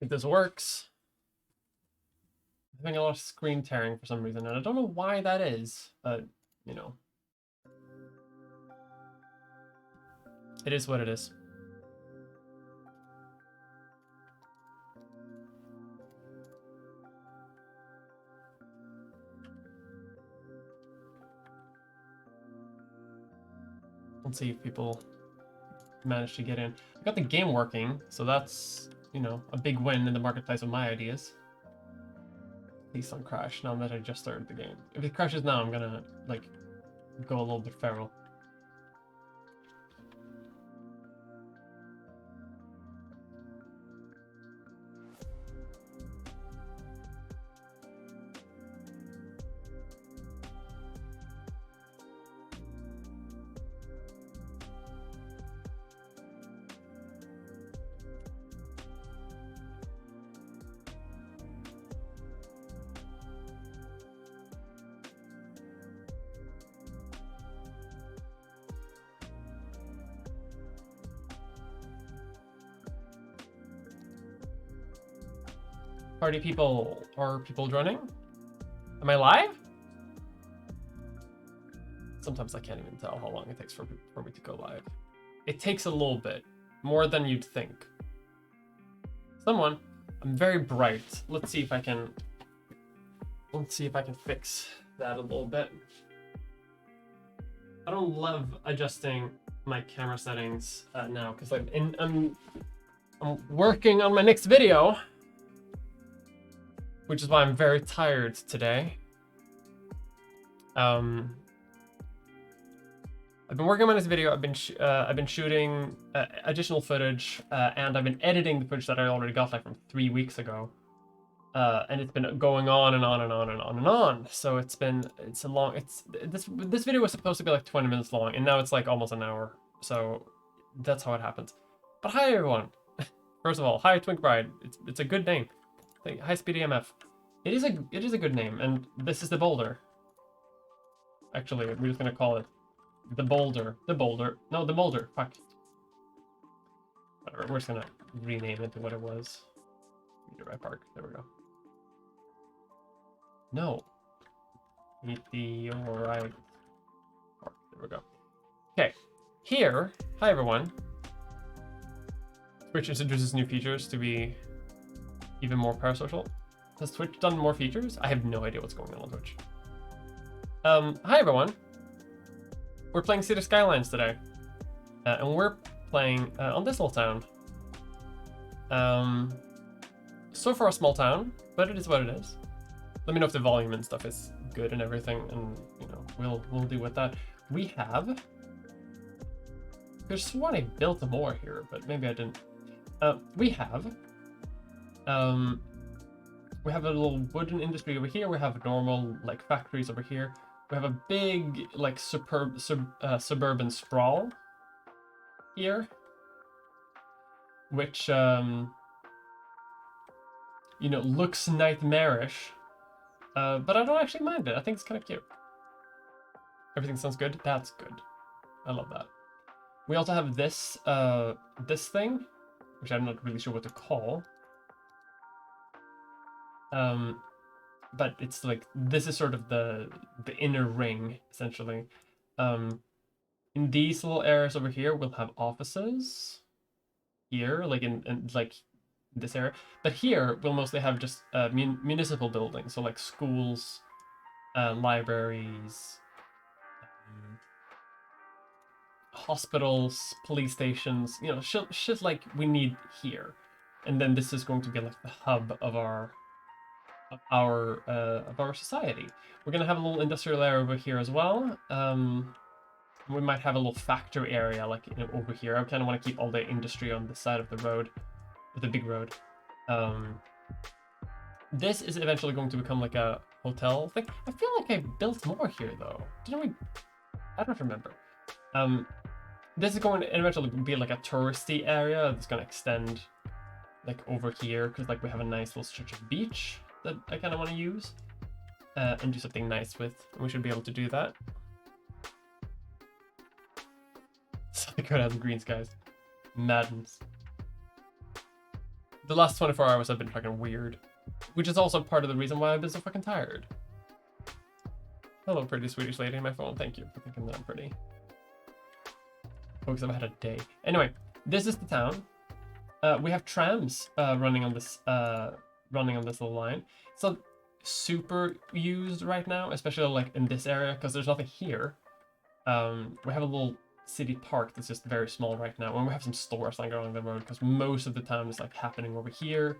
If this works, I'm having a lot of screen tearing for some reason, and I don't know why that is, but, you know. It is what it is. Let's see if people manage to get in. I got the game working, so that's, you know, a big win in the marketplace of my ideas. Please don't crash now that I just started the game. If it crashes now, I'm gonna, like, go a little bit feral. Party people, are people joining? Am I live? Sometimes I can't even tell how long it takes for me to go live. It takes a little bit, more than you'd think. Someone, I'm very bright. Let's see if I can fix that a little bit. I don't love adjusting my camera settings now because I'm working on my next video, which is why I'm very tired today. I've been working on this video. I've been shooting additional footage, and I've been editing the footage that I already got like from 3 weeks ago, and it's been going on and on and on and on and on. So this video was supposed to be like 20 minutes long, and now it's like almost an hour. So that's how it happens. But hi everyone. First of all, hi Twink Bride. It's a good name. High Speed EMF. It is a good name, and this is the boulder. Actually, we're just gonna call it the boulder. The boulder. No, the Mulder. Fuck. Whatever. We're just gonna rename it to what it was. Meteorite Park. There we go. No. Meteorite Park. There we go. Okay. Here. Hi everyone. Twitch introduces new features to be even more parasocial. Has Twitch done more features? I have no idea what's going on Twitch. Hi everyone. We're playing City Skylines today. And we're playing on this little town. So far a small town, but it is what it is. Let me know if the volume and stuff is good and everything, and you know, we'll deal with that. We have... There's one I built more here, but maybe I didn't. We have a little wooden industry over here. We have normal like factories over here. We have a big like suburban sprawl here, which you know, looks nightmarish, but I don't actually mind it. I think it's kind of cute. Everything sounds good. That's good. I love that. We also have this this thing, which I'm not really sure what to call. But it's like, this is sort of the inner ring, essentially. In these little areas over here, we'll have offices. Here, like in like this area. But here, we'll mostly have just municipal buildings, so like schools, libraries, hospitals, police stations, you know, shit like we need here. And then this is going to be like the hub of our society. We're gonna have a little industrial area over here as well. We might have a little factory area like, you know, over here. I kind of want to keep all the industry on this side of the road, the big road. This is eventually going to become like a hotel thing. I feel like I built more here though. Didn't we? I don't remember. This is going to eventually be like a touristy area that's going to extend like over here, because like we have a nice little stretch of beach that I kind of want to use and do something nice with. And we should be able to do that. So good as green skies. Madness. The last 24 hours have been fucking weird. Which is also part of the reason why I've been so fucking tired. Hello, pretty Swedish lady in my phone. Thank you for thinking that I'm pretty. Folks, I've had a day. Anyway, this is the town. We have trams running on this little line. It's not super used right now, especially like in this area because there's nothing here. We have a little city park that's just very small right now, and we have some stores like along the road because most of the town is like happening over here.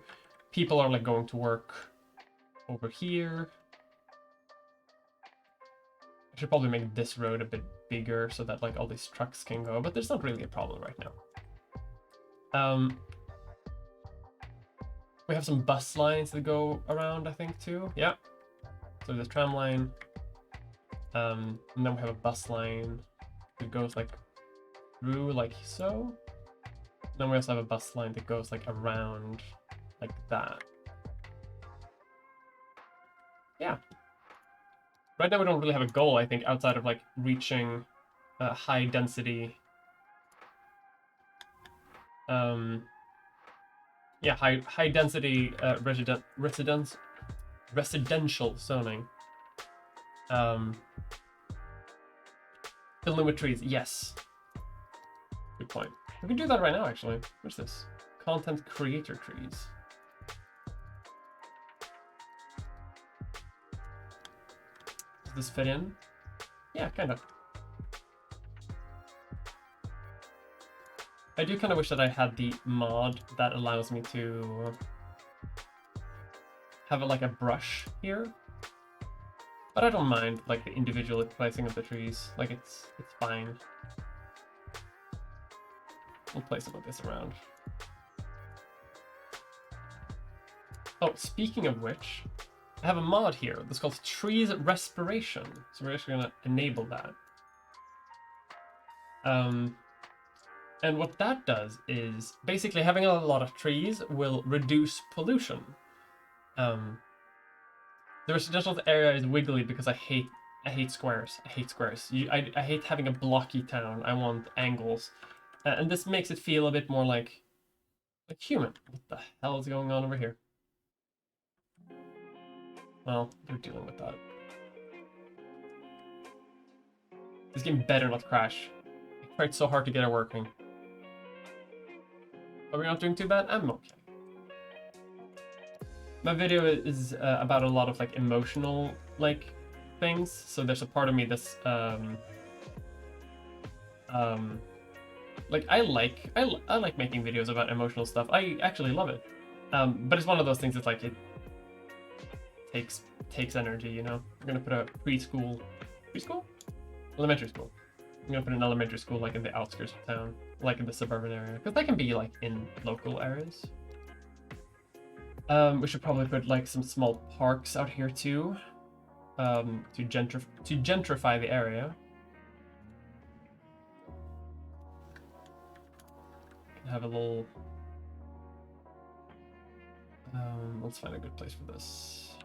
People are like going to work over here. I should probably make this road a bit bigger so that like all these trucks can go, but there's not really a problem right now. We have some bus lines that go around, I think, too. Yeah. So there's a tram line. And then we have a bus line that goes like through like so. And then we also have a bus line that goes like around like that. Yeah. Right now we don't really have a goal, I think, outside of like reaching high density yeah, high density residential zoning. Filling with trees, yes. Good point. We can do that right now, actually. What's this? Content creator trees. Does this fit in? Yeah, kind of. I do kind of wish that I had the mod that allows me to have like a brush here, but I don't mind like the individual placing of the trees. Like it's fine. We'll place some of this around. Oh, speaking of which, I have a mod here that's called Trees Respiration, so we're actually gonna enable that. And what that does is basically having a lot of trees will reduce pollution. The residential area is wiggly because I hate squares. I hate squares. I hate having a blocky town. I want angles, and this makes it feel a bit more like human. What the hell is going on over here? Well, they're dealing with that. This game better not crash. I tried so hard to get it working. Are we not doing too bad? I'm okay. My video is about a lot of like emotional like things, so there's a part of me that's like I like making videos about emotional stuff. I actually love it, but it's one of those things that's like it takes energy, you know. I'm gonna put a elementary school. I'm gonna put an elementary school like in the outskirts of town, like in the suburban area, because they can be like in local areas. We should probably put like some small parks out here too, to gentrify the area. Have a little. Let's find a good place for this.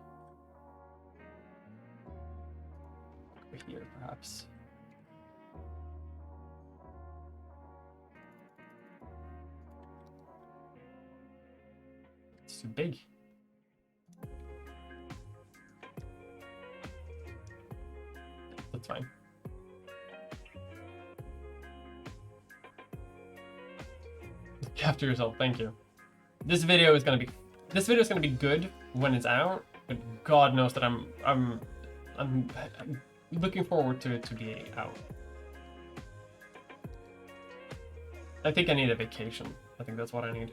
Over here, perhaps. It's too big. That's fine. Look after yourself, thank you. This video is gonna be good when it's out, but God knows that I'm looking forward to it to be out. I think I need a vacation. I think that's what I need.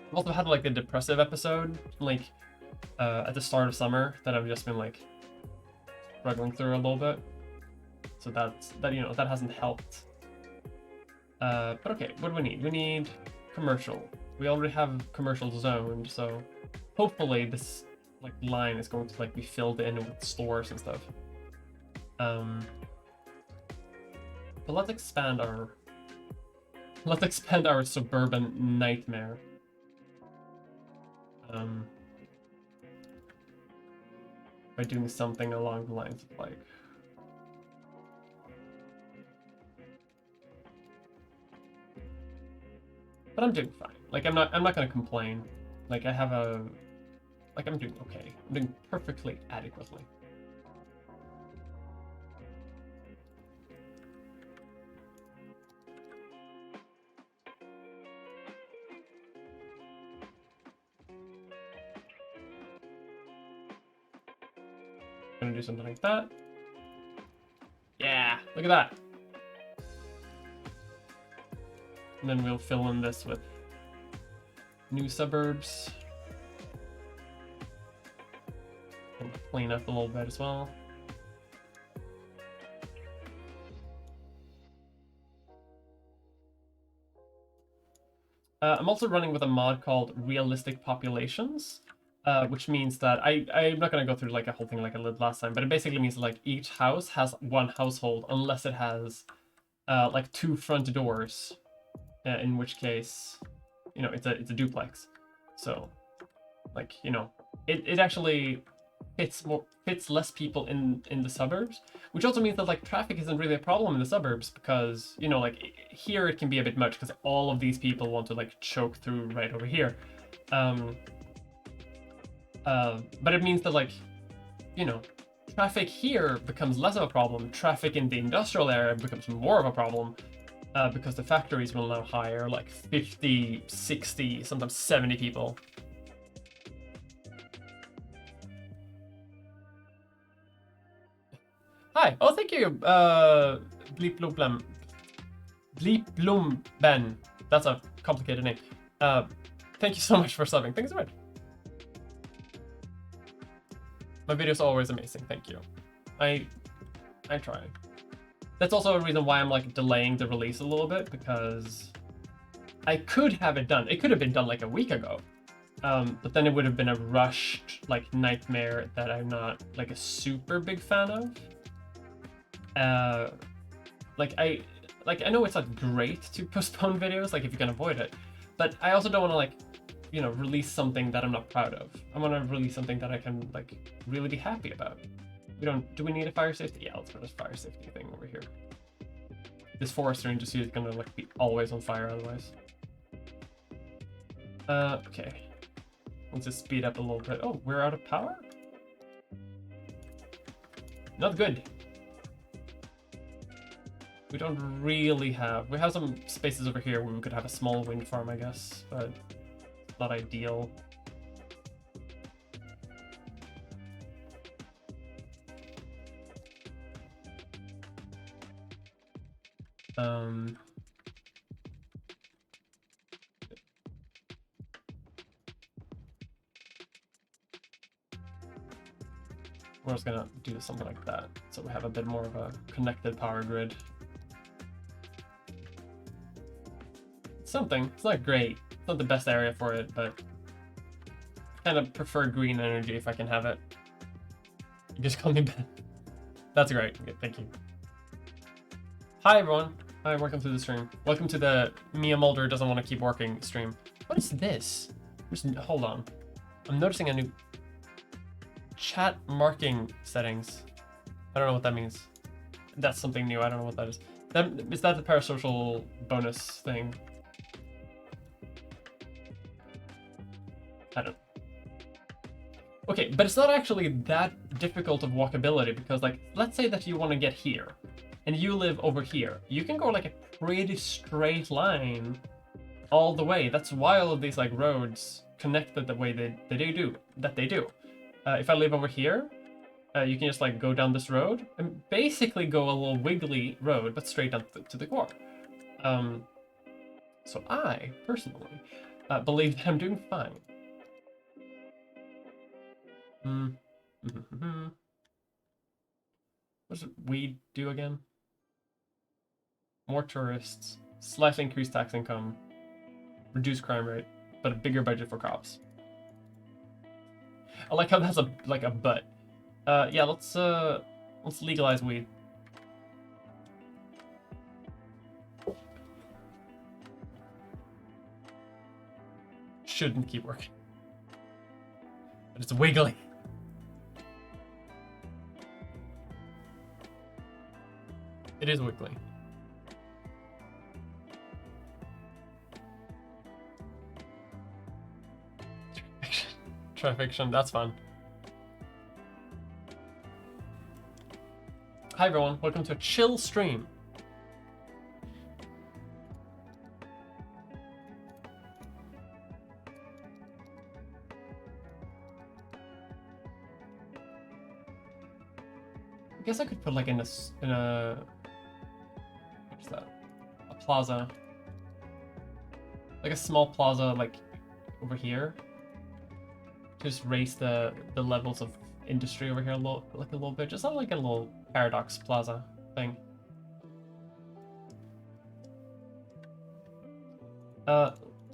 I've also had like a depressive episode, like at the start of summer, that I've just been like struggling through a little bit. So that hasn't helped. But okay, what do we need? We need commercial. We already have commercial zoned, so hopefully this like line is going to like be filled in with stores and stuff. But let's expand our suburban nightmare. By doing something along the lines of like. But I'm doing fine. Like, I'm not gonna complain. Like, I have a... Like, I'm doing okay. I'm doing perfectly adequately. Gonna do something like that. Yeah, look at that. And then we'll fill in this with new suburbs. And clean up a little bit as well. I'm also running with a mod called Realistic Populations, which means that I'm not going to go through like a whole thing like I did last time, but it basically means that, like, each house has one household unless it has like 2 front doors, in which case, you know, it's a duplex. So, like, you know, it actually fits less people in the suburbs, which also means that, like, traffic isn't really a problem in the suburbs because, you know, like, here it can be a bit much because all of these people want to, like, choke through right over here. But it means that, like, you know, traffic here becomes less of a problem. Traffic in the industrial area becomes more of a problem because the factories will now hire like 50, 60, sometimes 70 people. Hi. Oh, thank you. Bleep Bloom. Bleep Bloom Ben. That's a complicated name. Thank you so much for subbing. Thanks so much. My videos are always amazing. Thank you. I try. That's also a reason why I'm like delaying the release a little bit, because I could have it done. It could have been done like a week ago. But then it would have been a rushed like nightmare that I'm not like a super big fan of. I know it's not great to postpone videos, like if you can avoid it, but I also don't want to, like, you know, release something that I'm not proud of. I want to release something that I can like really be happy about. Do we need a fire safety? Yeah, let's put this fire safety thing over here. This forest range is gonna like be always on fire otherwise. Okay. Let's just speed up a little bit. Oh, we're out of power? Not good. We don't really have... We have some spaces over here where we could have a small wind farm, I guess, but not ideal. We're just gonna do something like that, so we have a bit more of a connected power grid. Something. It's not great. It's not the best area for it, but I kind of prefer green energy if I can have it. You just call me Ben. That's great. Okay, thank you. Hi, everyone. Hi, welcome to the stream. Welcome to the Mia Mulder doesn't want to keep working stream. What is this? Hold on. I'm noticing a new chat marking settings. I don't know what that means. That's something new. I don't know what that is. Is that the parasocial bonus thing? I don't. Okay, but it's not actually that difficult of walkability, because, like, let's say that you want to get here and you live over here. You can go like a pretty straight line all the way. That's why all of these like roads connected the way they do. If I live over here, you can just like go down this road and basically go a little wiggly road, but straight up to the core. So I personally believe that I'm doing fine. What does weed do again? More tourists, slightly increased tax income, reduced crime rate, but a bigger budget for cops. I like how that's a but. Yeah, let's legalize weed. Shouldn't keep working, but it's wiggly. It is wiggly. Sci-fi fiction, that's fun. Hi everyone, welcome to a chill stream. I guess I could put like in a what's that? A plaza. Like a small plaza like over here. Just raise the levels of industry over here a little bit. Just like a little paradox plaza thing.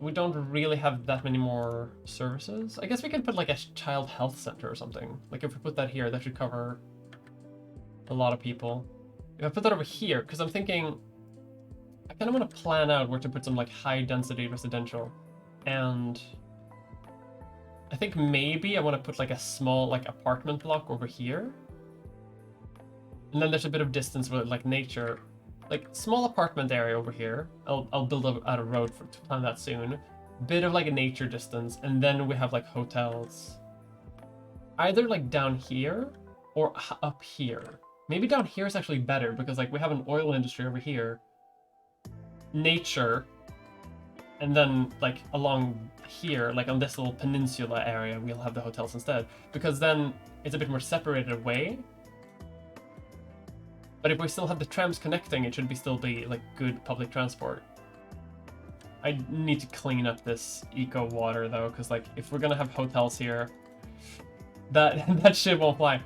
We don't really have that many more services. I guess we could put like a child health center or something. Like if we put that here, that should cover a lot of people. If I put that over here, because I'm thinking I kind of want to plan out where to put some like high density residential, and I think maybe I want to put like a small like apartment block over here, and then there's a bit of distance with like nature, like small apartment area over here. I'll build out a road to plan that soon. Bit of like a nature distance, and then we have like hotels, either like down here or up here. Maybe down here is actually better because like we have an oil industry over here, nature, and then like along here, like on this little peninsula area, we'll have the hotels instead, because then it's a bit more separated away. But if we still have the trams connecting, it should still be like good public transport. I need to clean up this eco water though, because like if we're gonna have hotels here, that shit won't fly.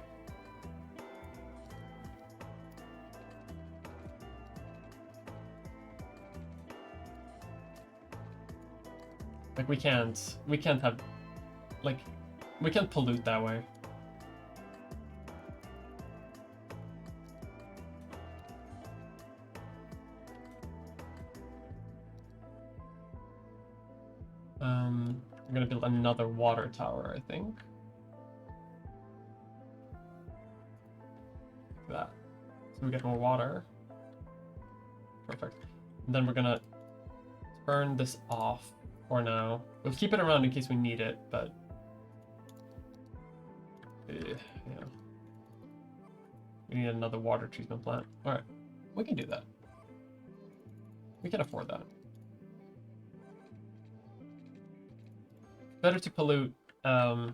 Like we can't have, like, we can't pollute that way. I'm gonna build another water tower, I think. Like that. So we get more water. Perfect. And then we're gonna turn this off for now. We'll keep it around in case we need it, but yeah. We need another water treatment plant. Alright, we can do that. We can afford that. Better to pollute. Okay,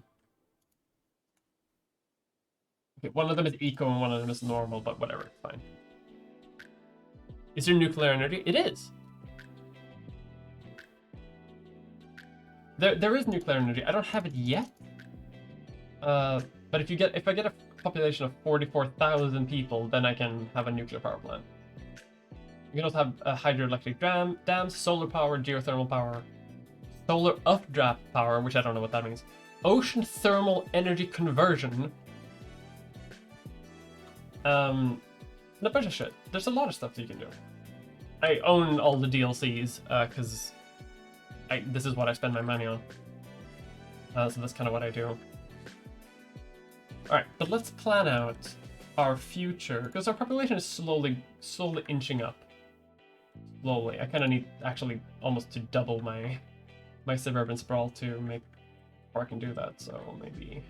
one of them is eco and one of them is normal, but whatever, it's fine. Is there nuclear energy? It is. There is nuclear energy. I don't have it yet. But if I get a population of 44,000 people, then I can have a nuclear power plant. You can also have a hydroelectric dams, solar power, geothermal power, solar updraft power, which I don't know what that means, ocean thermal energy conversion, and a bunch of shit. There's a lot of stuff that you can do. I own all the DLCs because this is what I spend my money on. So that's kind of what I do. Alright, but let's plan out our future, because our population is slowly inching up. Slowly. I kind of need actually almost to double my suburban sprawl to make before I can do that, so maybe...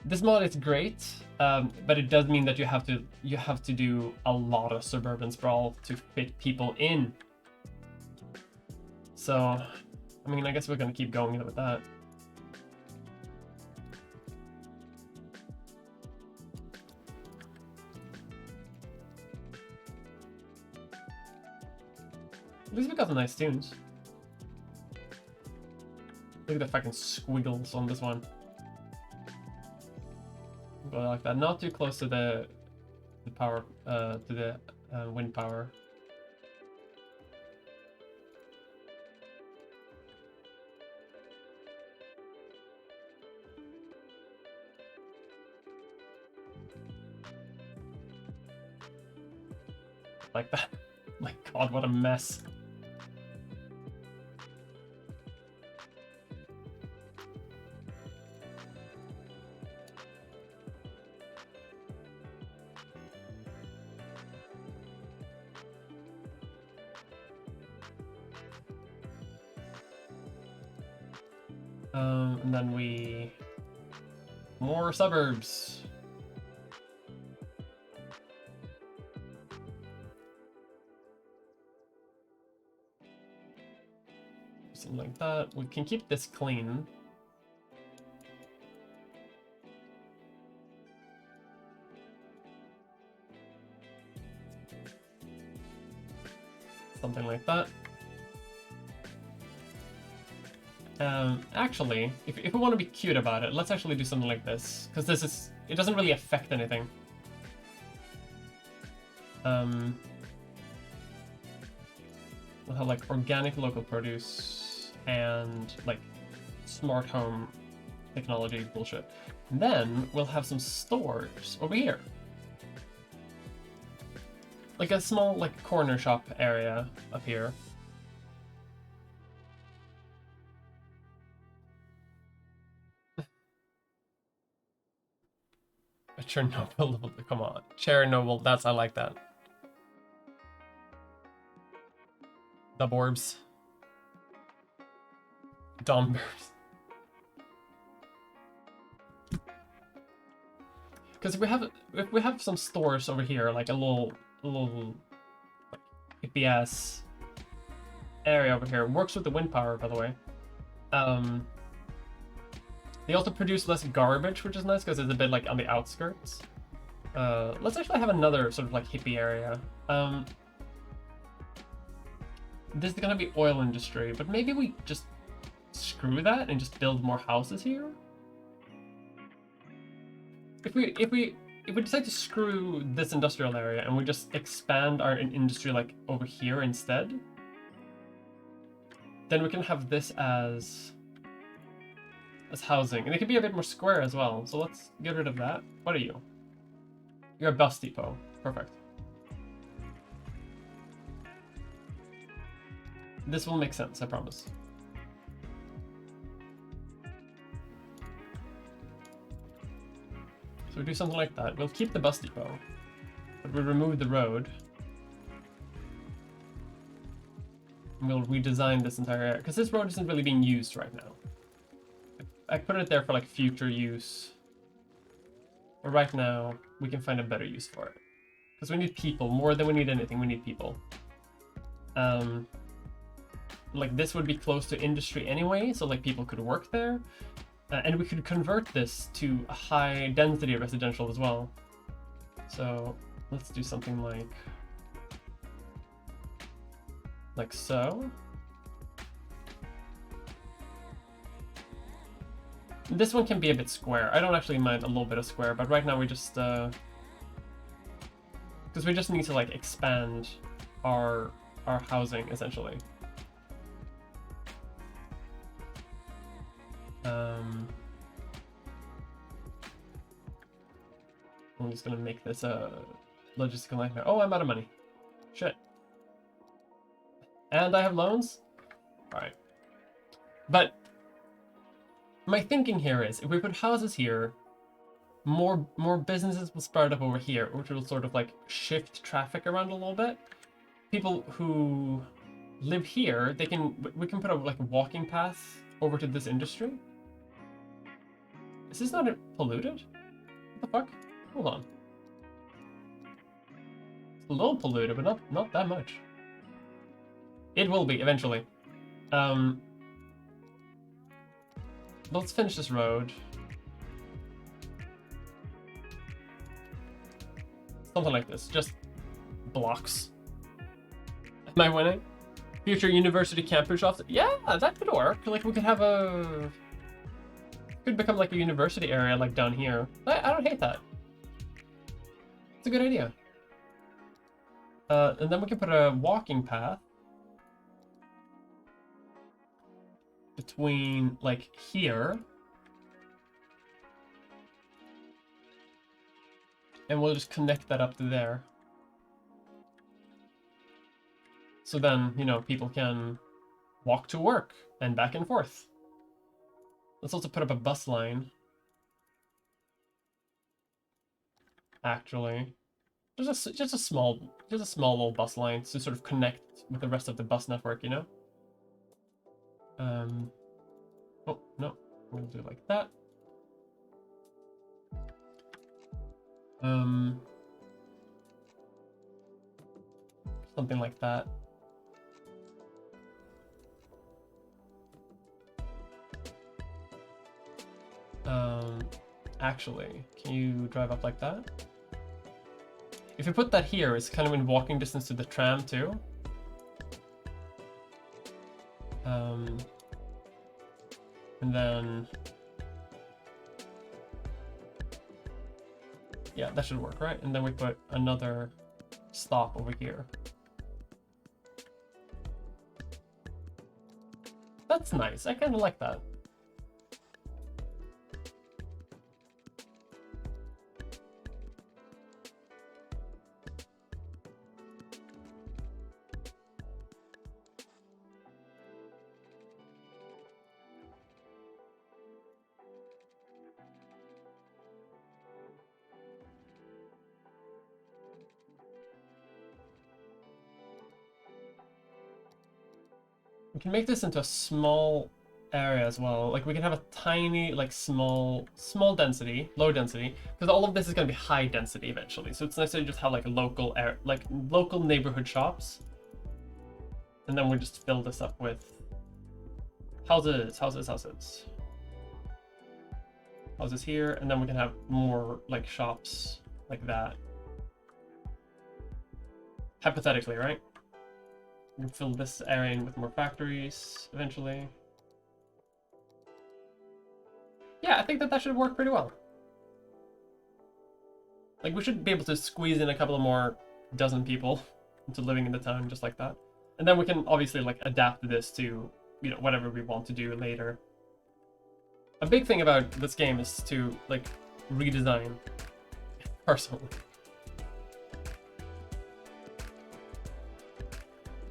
This mod is great, but it does mean that you have to do a lot of suburban sprawl to fit people in. So, I mean, I guess we're gonna keep going with that. At least we got some nice tunes. Look at the fucking squiggles on this one. Go like that. Not too close to the power, to the wind power. Like that. My god, what a mess. And then more suburbs. Something like that. We can keep this clean. Something like that. Actually, if we want to be cute about it, let's actually do something like this, because it doesn't really affect anything. We'll have like organic local produce and like smart home technology bullshit. And then we'll have some stores over here. Like a small like corner shop area up here. A Chernobyl, come on. Chernobyl, I like that. Suburbs. Donbers. Because if we have some stores over here, like a little like hippie ass area over here, works with the wind power, by the way. They also produce less garbage, which is nice because it's a bit like on the outskirts. Let's actually have another sort of like hippie area. This is gonna be oil industry, but maybe we just screw that and just build more houses here. If we decide to screw this industrial area and we just expand our industry like over here instead, then we can have this as housing, and it can be a bit more square as well. So let's get rid of that. What are you? You're a bus depot. Perfect. This will make sense, I promise. So we do something like that. We'll keep the bus depot, but we'll remove the road. And we'll redesign this entire area, because this road isn't really being used right now. I put it there for like future use. But right now, we can find a better use for it. Because we need people. More than we need anything, we need people. Like this would be close to industry anyway, so like people could work there. And we could convert this to a high density residential as well. So let's do something like so. This one can be a bit square. I don't actually mind a little bit of square, but right now we just because we just need to like expand our housing essentially. I'm just gonna make this a logistical nightmare. Oh, I'm out of money. Shit. And I have loans? Alright. But my thinking here is, if we put houses here, more businesses will start up over here, which will sort of like shift traffic around a little bit. People who live here, we can put a like walking path over to this industry. Is this not polluted? What the fuck? Hold on. It's a little polluted, but not that much. It will be eventually. Let's finish this road. Something like this, just blocks. Am I winning? Future university campus shops? Yeah, that could work. Like we could have could become like a university area like down here. I don't hate that. It's a good idea. And then we can put a walking path between like here, and we'll just connect that up to there. So then, you know, people can walk to work and back and forth. Let's also put up a bus line. Actually, just a small little bus line to sort of connect with the rest of the bus network, you know. Oh no, We'll do it like that. Something like that. Actually, can you drive up like that? If you put that here, it's kind of in walking distance to the tram too. And then, yeah, that should work, right? And then we put another stop over here. That's nice. I kind of like that. We can make this into a small area as well. Like we can have a tiny, like small density, low density, because all of this is going to be high density eventually. So it's nice to just have like a local local neighborhood shops, and then we just fill this up with houses here, and then we can have more like shops like that. Hypothetically, right? We can fill this area in with more factories eventually. Yeah, I think that should work pretty well. Like, we should be able to squeeze in a couple of more dozen people into living in the town just like that. And then we can obviously like adapt this to, you know, whatever we want to do later. A big thing about this game is to like redesign personally.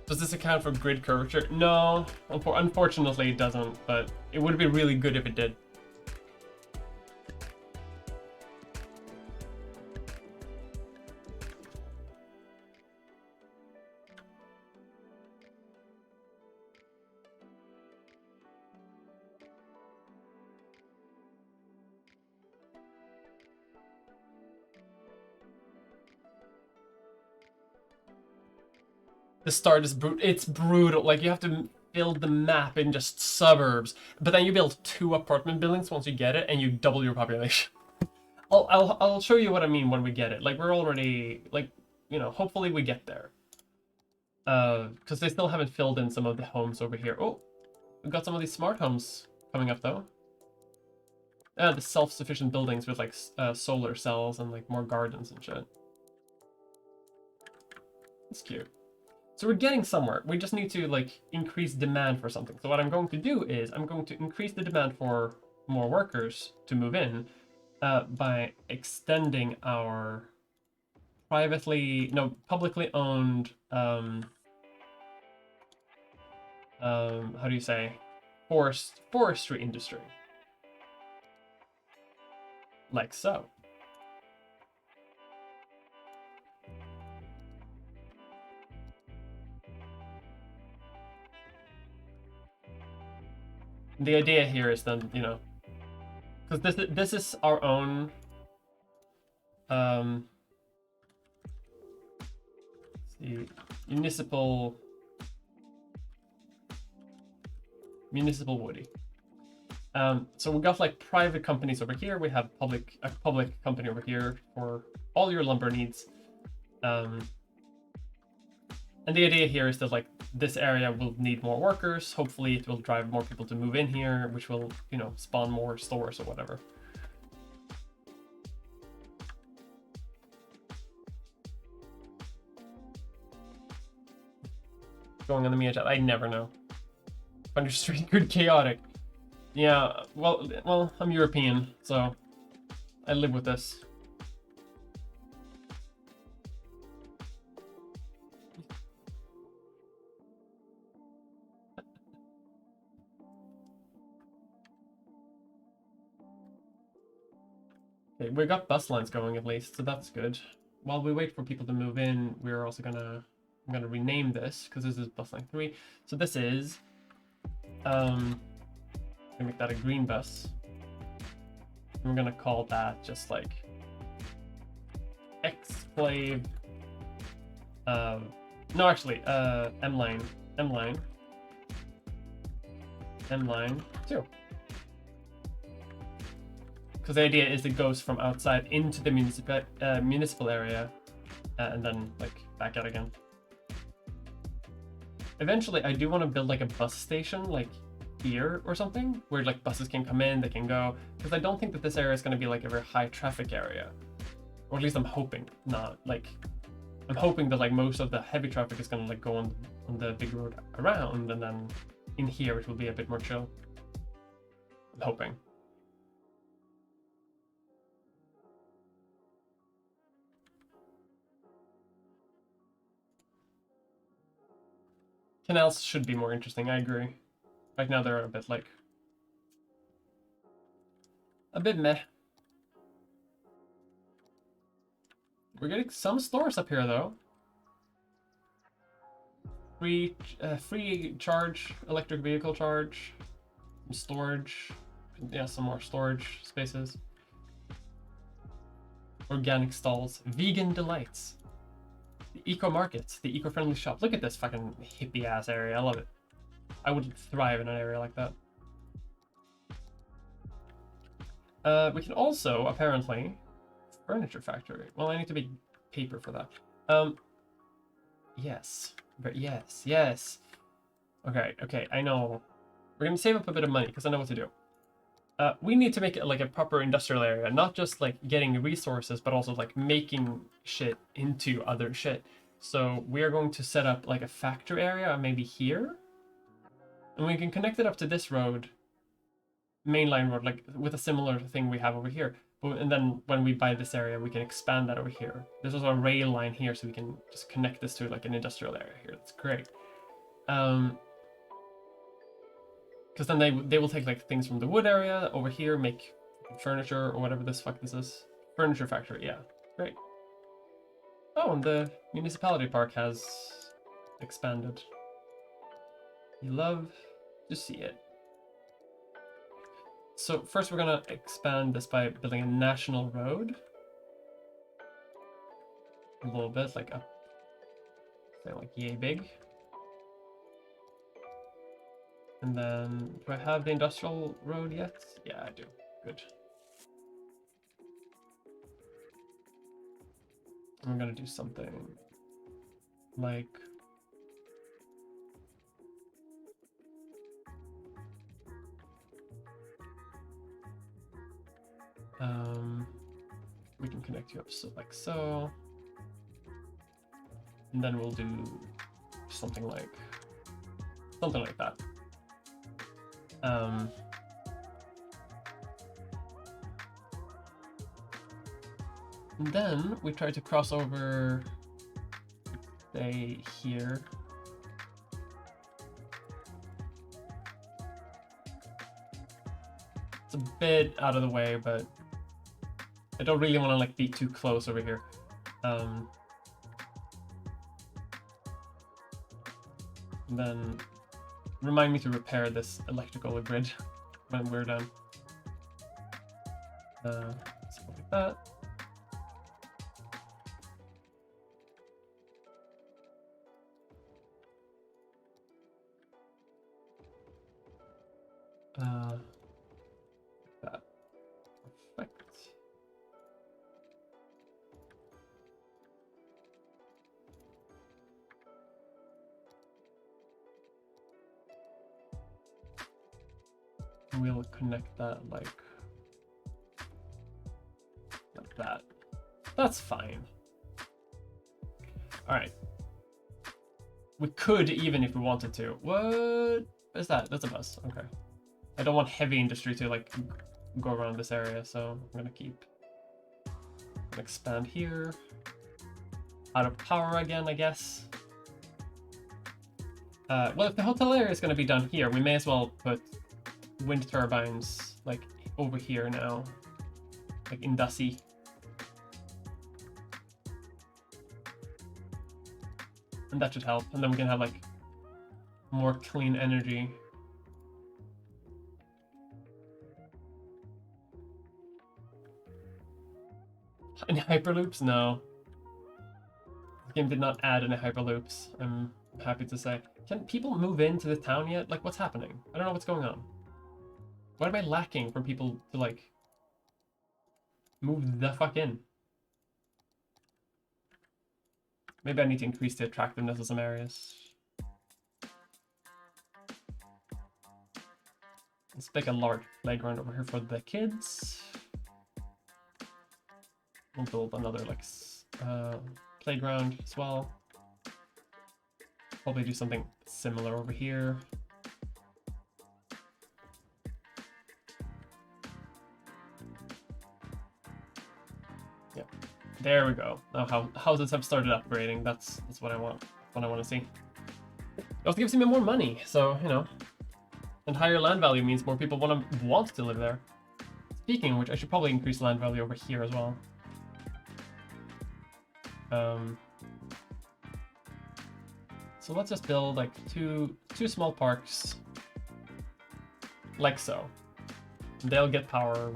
Does this account for grid curvature? No, unfortunately it doesn't, but it would be really good if it did. The start is it's brutal. Like, you have to build the map in just suburbs, but then you build 2 apartment buildings once you get it, and you double your population. I'll show you what I mean when we get it. Like, we're already, like, you know, hopefully we get there. Because they still haven't filled in some of the homes over here. Oh, we've got some of these smart homes coming up though. The self-sufficient buildings with like solar cells and like more gardens and shit. It's cute. So we're getting somewhere. We just need to like increase demand for something. So what I'm going to do is I'm going to increase the demand for more workers to move in by extending our publicly owned how do you say, forestry industry, like so. The idea here is then, you know, because this is our own see, municipal woody. So we got like private companies over here. We have a public company over here for all your lumber needs. And the idea here is that like this area will need more workers. Hopefully it will drive more people to move in here, which will, you know, spawn more stores or whatever. Going on the Mia chat, I never know. Under street good chaotic. Yeah, well, I'm European, so I live with this. Okay, we got bus lines going at least, so that's good. While we wait for people to move in, we're also I'm gonna rename this because this is bus line 3. So this is We make that a green bus. We're gonna call that just like exclave. No, actually, M line 2. Because the idea is it goes from outside into the municipal area, and then like back out again. Eventually, I do want to build like a bus station, like here or something, where like buses can come in, they can go. Because I don't think that this area is going to be like a very high traffic area, or at least I'm hoping not. Like, I'm hoping that like most of the heavy traffic is going to like go on the big road around, and then in here it will be a bit more chill. I'm hoping. Canals should be more interesting, I agree. Right now they're a bit like... a bit meh. We're getting some stores up here though. Free charge, electric vehicle charge, some storage. Yeah, some more storage spaces. Organic stalls, vegan delights. The eco markets, the eco-friendly shop. Look at this fucking hippie ass area. I love it. I would thrive in an area like that. We can also apparently furniture factory. Well, I need to make paper for that. Yes, but yes. Okay. I know. We're gonna save up a bit of money because I know what to do. We need to make it like a proper industrial area, not just like getting resources, but also like making shit into other shit. So we are going to set up like a factory area, maybe here, and we can connect it up to this road, mainline road, like with a similar thing we have over here. And then when we buy this area, we can expand that over here. There's also a rail line here, so we can just connect this to like an industrial area here. That's great. Because then they will take like things from the wood area over here, make furniture or whatever this fuck this is. Furniture factory, yeah. Great. Oh, and the municipality park has expanded. You love to see it. So first we're gonna expand this by building a national road. A little bit, like up, say like yay big. And then, do I have the industrial road yet? Yeah, I do. Good. I'm gonna do something like... we can connect you up so, like so. And then we'll do something like that. And then we try to cross over, say, here. It's a bit out of the way, but I don't really want to like be too close over here. And then remind me to repair this electrical grid when we're done. Something like that. That. Perfect. We'll connect that like that. That's fine. All right. We could, even if we wanted to. What is that? That's a bus. Okay. I don't want heavy industry to like go around this area, so I'm gonna expand here. Out of power again, I guess. Well, if the hotel area is gonna be done here, we may as well put wind turbines like over here now, like in Dusty. And that should help, and then we can have like more clean energy. Any hyperloops? No. The game did not add any hyperloops, I'm happy to say. Can people move into the town yet? Like, what's happening? I don't know what's going on. What am I lacking from people to, like, move the fuck in? Maybe I need to increase the attractiveness of some areas. Let's make a large playground over here for the kids. We'll build another, like, playground as well. Probably do something similar over here. Yeah, there we go. Now houses have started upgrading. That's what I want. What I want to see. It also gives me more money, so you know. And higher land value means more people want to live there. Speaking of which, I should probably increase land value over here as well. So let's just build like two small parks, like so. They'll get power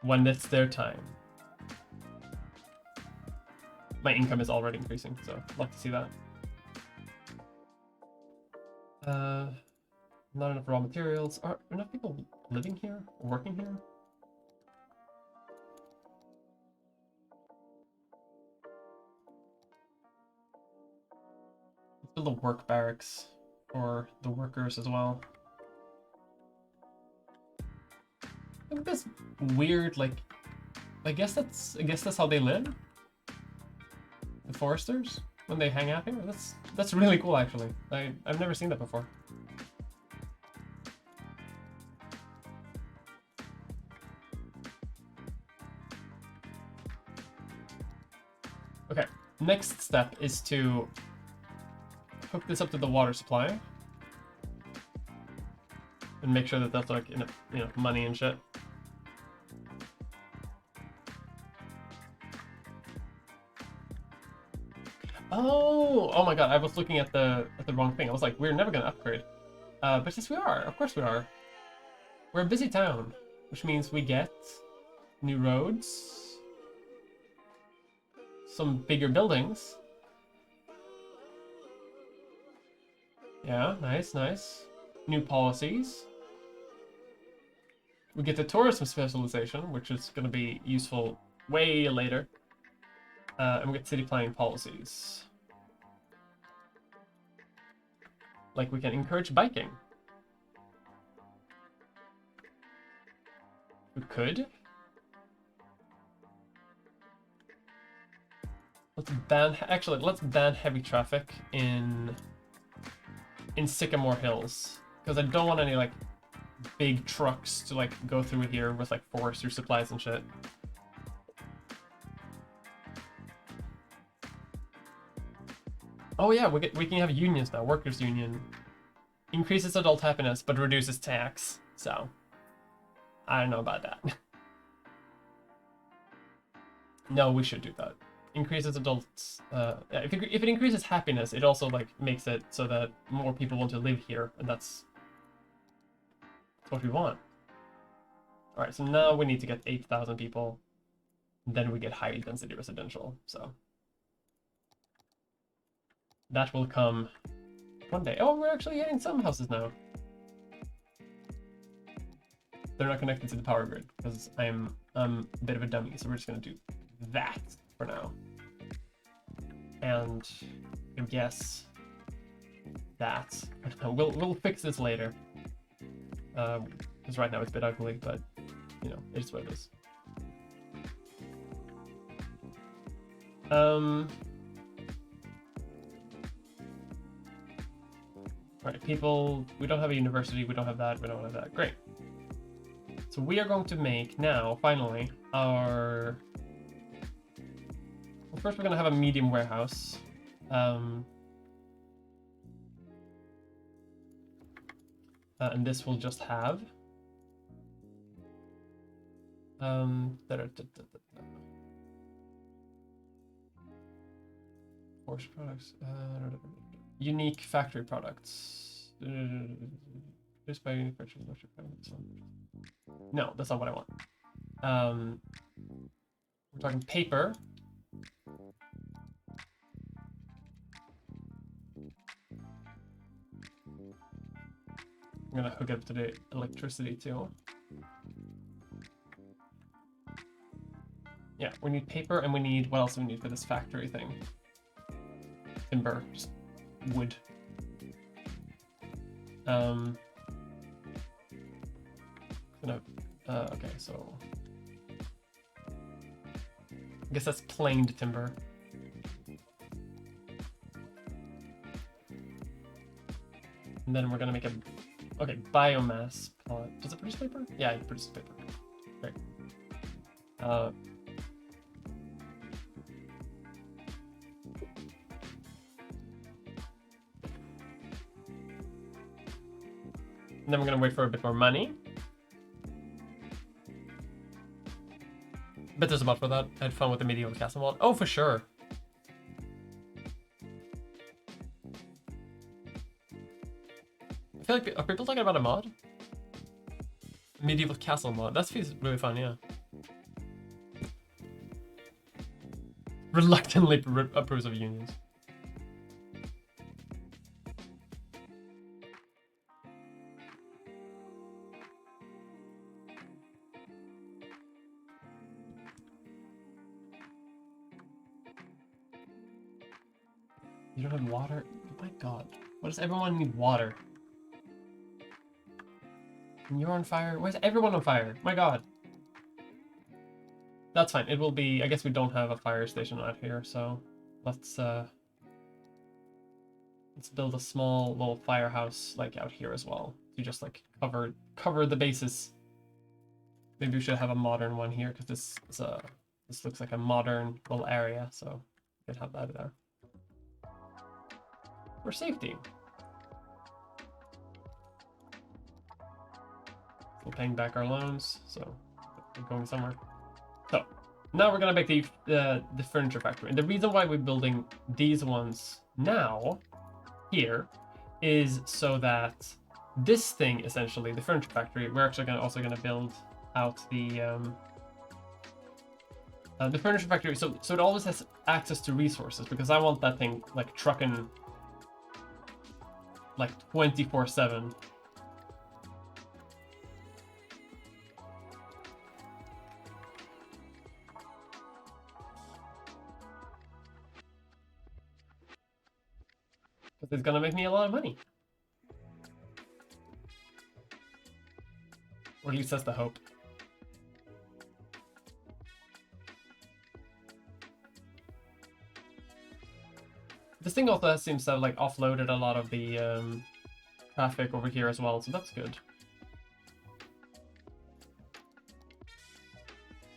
when it's their time. My income is already increasing, so I'd love to see that. Not enough raw materials. Are enough people living here, working here? Let's build a work barracks for the workers as well. Look at this weird, like, I guess that's how they live. The foresters, when they hang out here. That's really cool, actually. I've never seen that before. Okay, next step is to hook this up to the water supply and make sure that that's like enough, you know, money and shit. Oh my god, I was looking at the wrong thing. I was like, we're never gonna upgrade. But yes, we are. Of course we are. We're a busy town, which means we get new roads, some bigger buildings. Yeah, nice, nice. New policies. We get the tourism specialization, which is going to be useful way later. And we get city planning policies. Like we can encourage biking. We could. Let's ban heavy traffic in Sycamore Hills, because I don't want any like big trucks to like go through here with like forestry supplies and shit. Oh yeah, we can have unions now. Workers' union increases adult happiness but reduces tax. So I don't know about that. No, we should do that. Increases adults. If it increases happiness, it also like makes it so that more people want to live here, and that's what we want. All right, so now we need to get 8,000 people, then we get high density residential. So that will come one day. Oh, we're actually getting some houses now. They're not connected to the power grid because I'm a bit of a dummy, so we're just gonna do that for now. And I guess that we'll fix this later. Because right now it's a bit ugly, but you know, it's what it is. Right, people, we don't have a university, we don't have that, we don't have that. Great. So we are going to make now, finally, our... Well, first we're going to have a medium warehouse. And this will just have... Force products. Unique factory products. Just by manufacturing. No, that's not what I want. We're talking paper. I'm gonna hook up to the electricity too. Yeah, we need paper and we need, what else do we need for this factory thing? Timber, just wood. Okay, so I guess that's planed timber. And then we're gonna make a, okay, biomass pellet. Does it produce paper? Yeah, it produces paper. Great. And then we're gonna wait for a bit more money. Bet there's a mod for that. I had fun with the medieval castle mod. Oh, for sure. I feel like, are people talking about a mod? Medieval castle mod. That feels really fun, yeah. Reluctantly approves of unions. You don't have water? Oh my god. Why does everyone need water? And you're on fire? Why is everyone on fire? My god. That's fine. It will be... I guess we don't have a fire station out here, so... Let's build a small little firehouse, like, out here as well. To just, like, cover the bases. Maybe we should have a modern one here, because this looks like a modern little area, so we could have that there. For safety. We're paying back our loans, so we're going somewhere. So now we're gonna make the furniture factory. And the reason why we're building these ones now here is so that this thing, essentially, the furniture factory, we're actually also gonna build out the furniture factory. So it always has access to resources, because I want that thing like trucking like 24/7. Because it's gonna make me a lot of money. Or at least that's the hope. This thing also seems to have like offloaded a lot of the traffic over here as well, so that's good.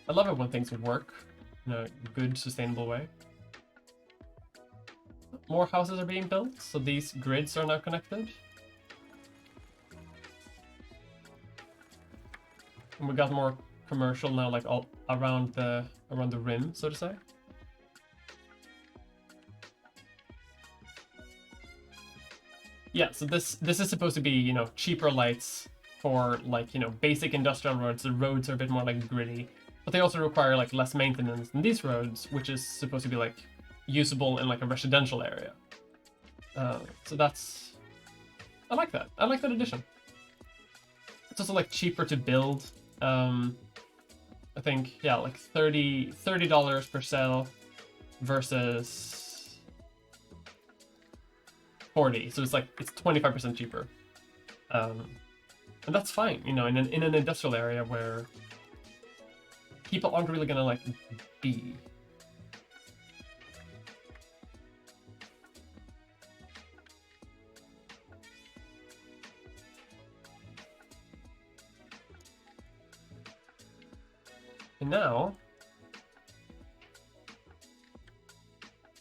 I love it when things work in a good, sustainable way. More houses are being built, so these grids are now connected. And we got more commercial now, like all around the rim, so to say. Yeah, so this is supposed to be, you know, cheaper lights for, like, you know, basic industrial roads. The roads are a bit more like gritty, but they also require like less maintenance than these roads, which is supposed to be like usable in like a residential area. So that's, I like that. I like that addition. It's also like cheaper to build. I think, yeah, like $30 per cell versus 40, so it's like it's 25% cheaper, and that's fine, you know, in an industrial area where people aren't really gonna like be. And now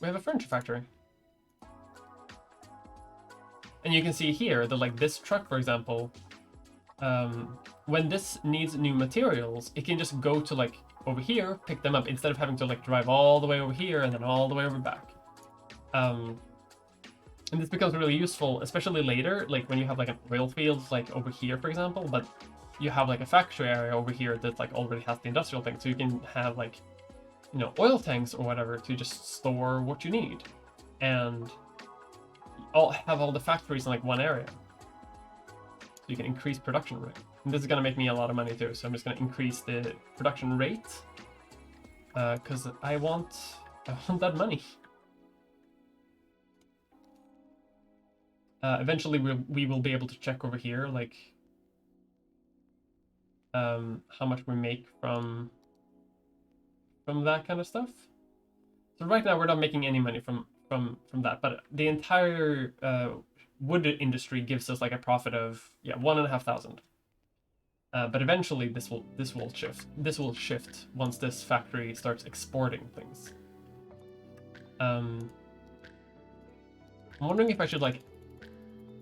we have a furniture factory. And you can see here that, like, this truck, for example, when this needs new materials, it can just go to, like, over here, pick them up, instead of having to, like, drive all the way over here and then all the way over back. And this becomes really useful, especially later, like, when you have, like, an oil field, like, over here, for example, but you have, like, a factory area over here that, like, already has the industrial thing, so you can have, like, you know, oil tanks or whatever to just store what you need, and have all the factories in like one area. So you can increase production rate. And this is gonna make me a lot of money too. So I'm just gonna increase the production rate because I want that money. Eventually, we will be able to check over here, like how much we make from that kind of stuff. So right now we're not making any money from that, but the entire wood industry gives us like a profit of 1,500. But eventually this will shift. This will shift once this factory starts exporting things. I'm wondering if I should like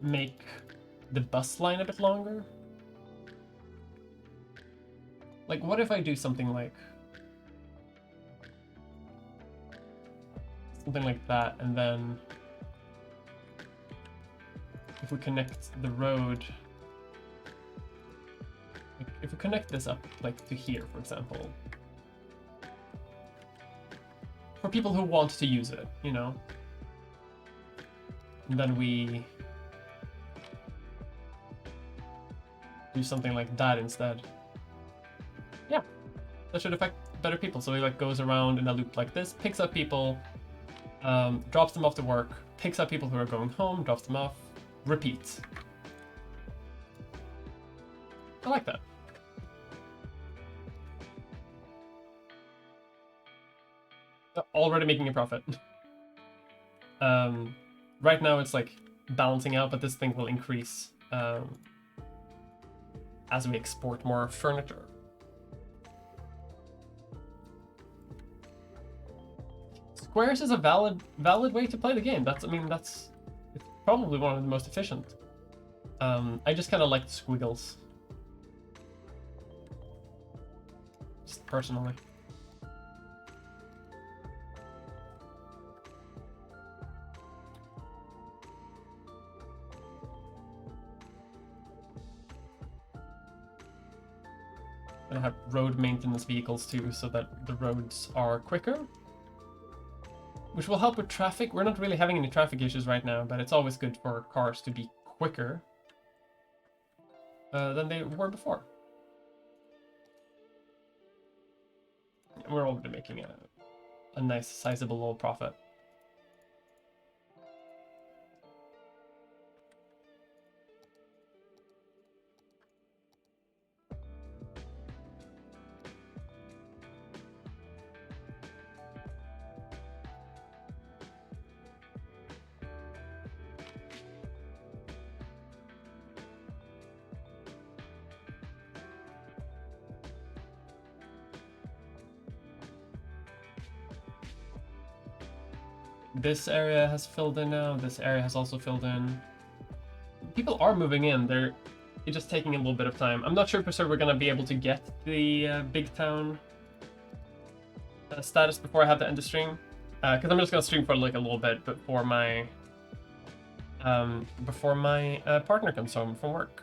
make the bus line a bit longer. Like, what if I do something like that, and then if we connect the road, like if we connect this up like to here, for example, for people who want to use it, you know, and then we do something like that instead. Yeah, that should affect better people. So he like goes around in a loop like this, picks up people, drops them off to work, picks up people who are going home, drops them off, repeats. I like that. Already making a profit. Right now it's like balancing out, but this thing will increase as we export more furniture. Squares is a valid way to play the game. It's probably one of the most efficient. I just kind of like squiggles, just personally. I have road maintenance vehicles too, so that the roads are quicker, which will help with traffic. We're not really having any traffic issues right now, but it's always good for cars to be quicker than they were before. We're already making a nice sizable little profit. This area has filled in now. This area has also filled in. People are moving in. It's just taking a little bit of time. I'm not sure for sure we're gonna be able to get the big town status before I have to end the stream, because I'm just gonna stream for like a little bit before my partner comes home from work.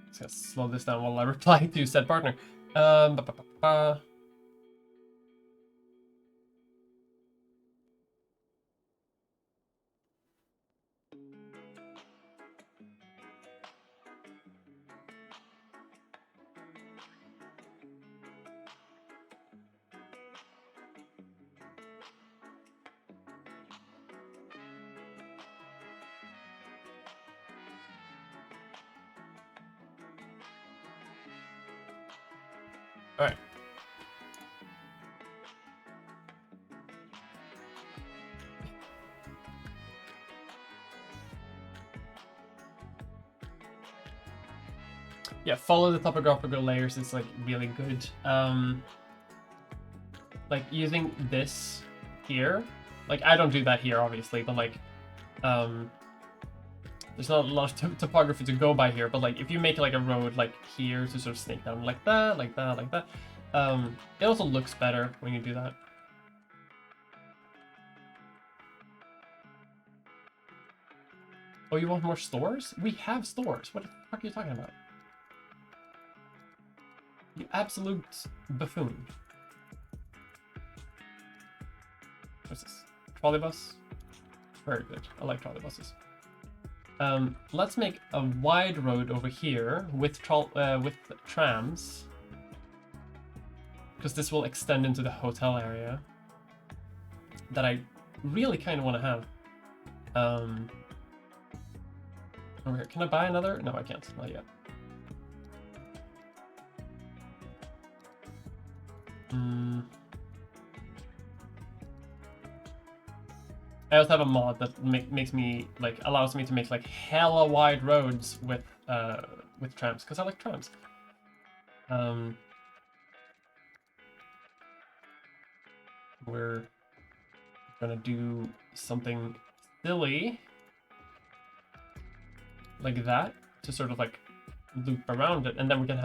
Just gonna slow this down while I reply to said partner. All right. Yeah, follow the topographical layers is like really good. Like using this here, like I don't do that here obviously, but like There's not a lot of topography to go by here, but like if you make like a road like here to sort of snake down like that, like that, like that, it also looks better when you do that. Oh, you want more stores? We have stores. What the fuck are you talking about? You absolute buffoon. What's this? Trolley bus? Very good. I like trolley buses. Let's make a wide road over here with trams, because this will extend into the hotel area that I really kind of want to have. Over here, can I buy another? No, I can't. Not yet. I also have a mod that makes me like allows me to make like hella wide roads with trams, because I like trams. We're gonna do something silly like that to sort of like loop around it, and then we can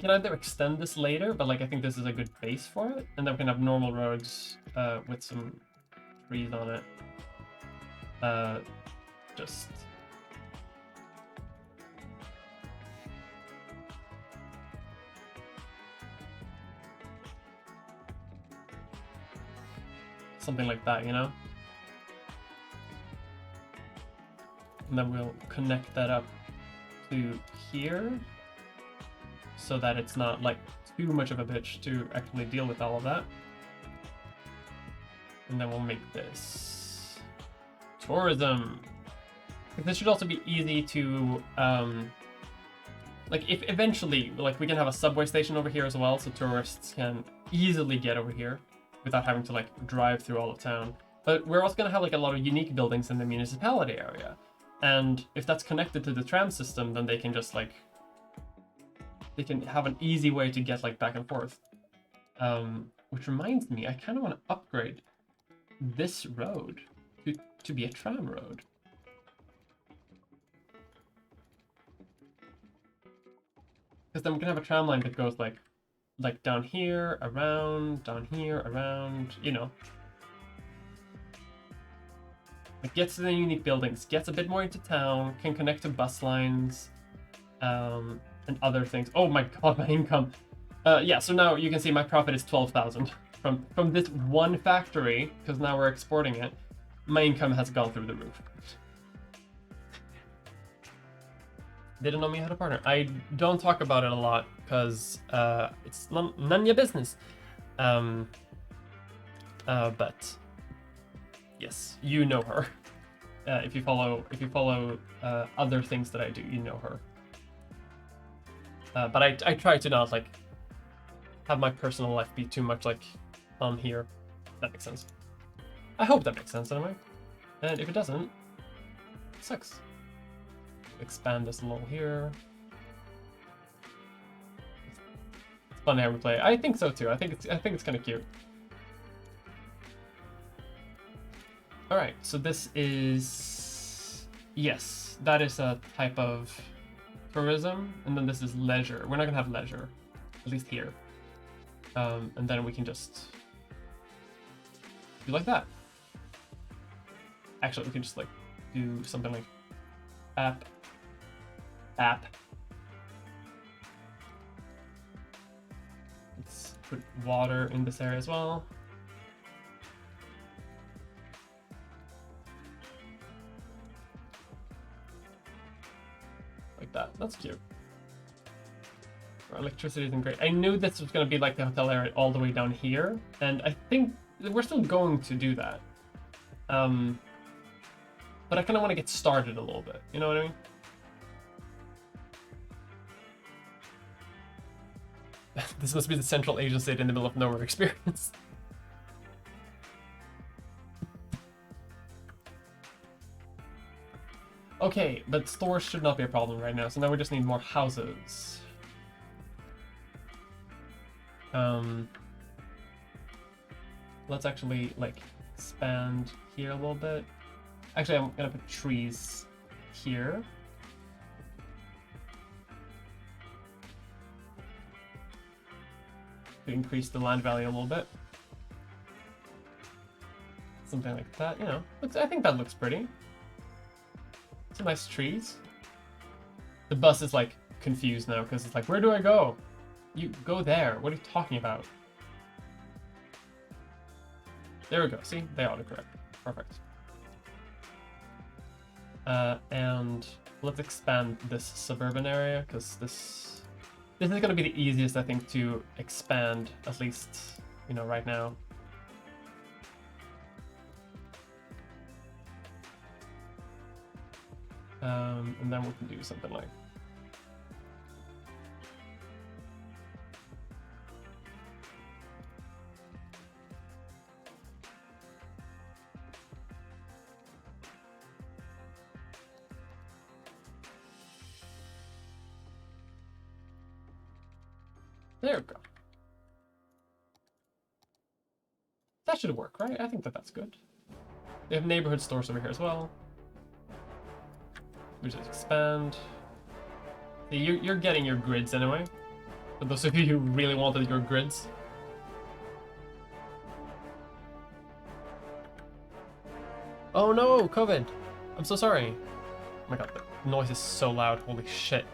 either extend this later, but like I think this is a good base for it, and then we can have normal roads with some trees on it. Just something like that, you know? And then we'll connect that up to here so that it's not like too much of a bitch to actually deal with all of that. And then we'll make this tourism. This should also be easy to like if eventually like we can have a subway station over here as well, so tourists can easily get over here without having to like drive through all of town. But we're also gonna have like a lot of unique buildings in the municipality area. And if that's connected to the tram system, then they can just like they can have an easy way to get like back and forth. Which reminds me, I kind of want to upgrade this road to be a tram road. Because then we can have a tram line that goes like down here, around, down here, around, you know. It gets to the unique buildings, gets a bit more into town, can connect to bus lines, and other things. Oh my god, my income. Yeah, so now you can see my profit is 12,000 from this one factory, because now we're exporting it. My income has gone through the roof. Didn't know me had a partner. I don't talk about it a lot because it's none of your business. But yes, you know her. If you follow other things that I do, you know her. But I try to not like have my personal life be too much like on here. If that makes sense. I hope that makes sense anyway. And if it doesn't, it sucks. Expand this a little here. It's fun to have me play. I think so too. I think it's kind of cute. All right, so this is, yes, that is a type of tourism, and then this is leisure. We're not gonna have leisure, at least here. And then we can just do like that. Actually, we can just like do something like app. Let's put water in this area as well. Like that. That's cute. Our electricity isn't great. I knew this was going to be like the hotel area all the way down here, and I think we're still going to do that. But I kind of want to get started a little bit. You know what I mean? This must be the central Asian state in the middle of nowhere experience. Okay, but stores should not be a problem right now, so now we just need more houses. Let's actually like expand here a little bit. Actually, I'm gonna put trees here. To increase the land value a little bit. Something like that, you know. I think that looks pretty. Some nice trees. The bus is like confused now because it's like, where do I go? You go there. What are you talking about? There we go. See, they autocorrect. Perfect. And let's expand this suburban area because this is going to be the easiest, I think, to expand, at least, you know, right now. And then we can do something like there we go. That should work, right? I think that's good. They have neighborhood stores over here as well. We just expand. See, you're getting your grids anyway. For those of you who really wanted your grids. Oh no, COVID! I'm so sorry. Oh my god, the noise is so loud. Holy shit.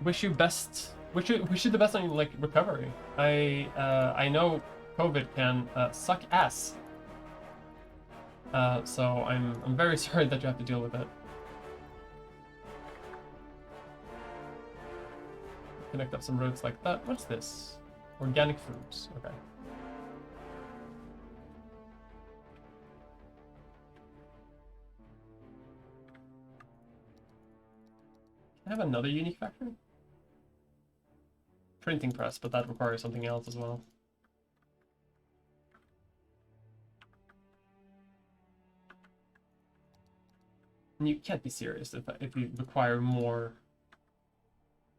Wish you the best on like recovery. I know COVID can suck ass. So I'm very sorry that you have to deal with it. Connect up some roads like that. What's this? Organic foods. Okay. Can I have another unique factory? Printing press, but that requires something else as well. And you can't be serious if you require more.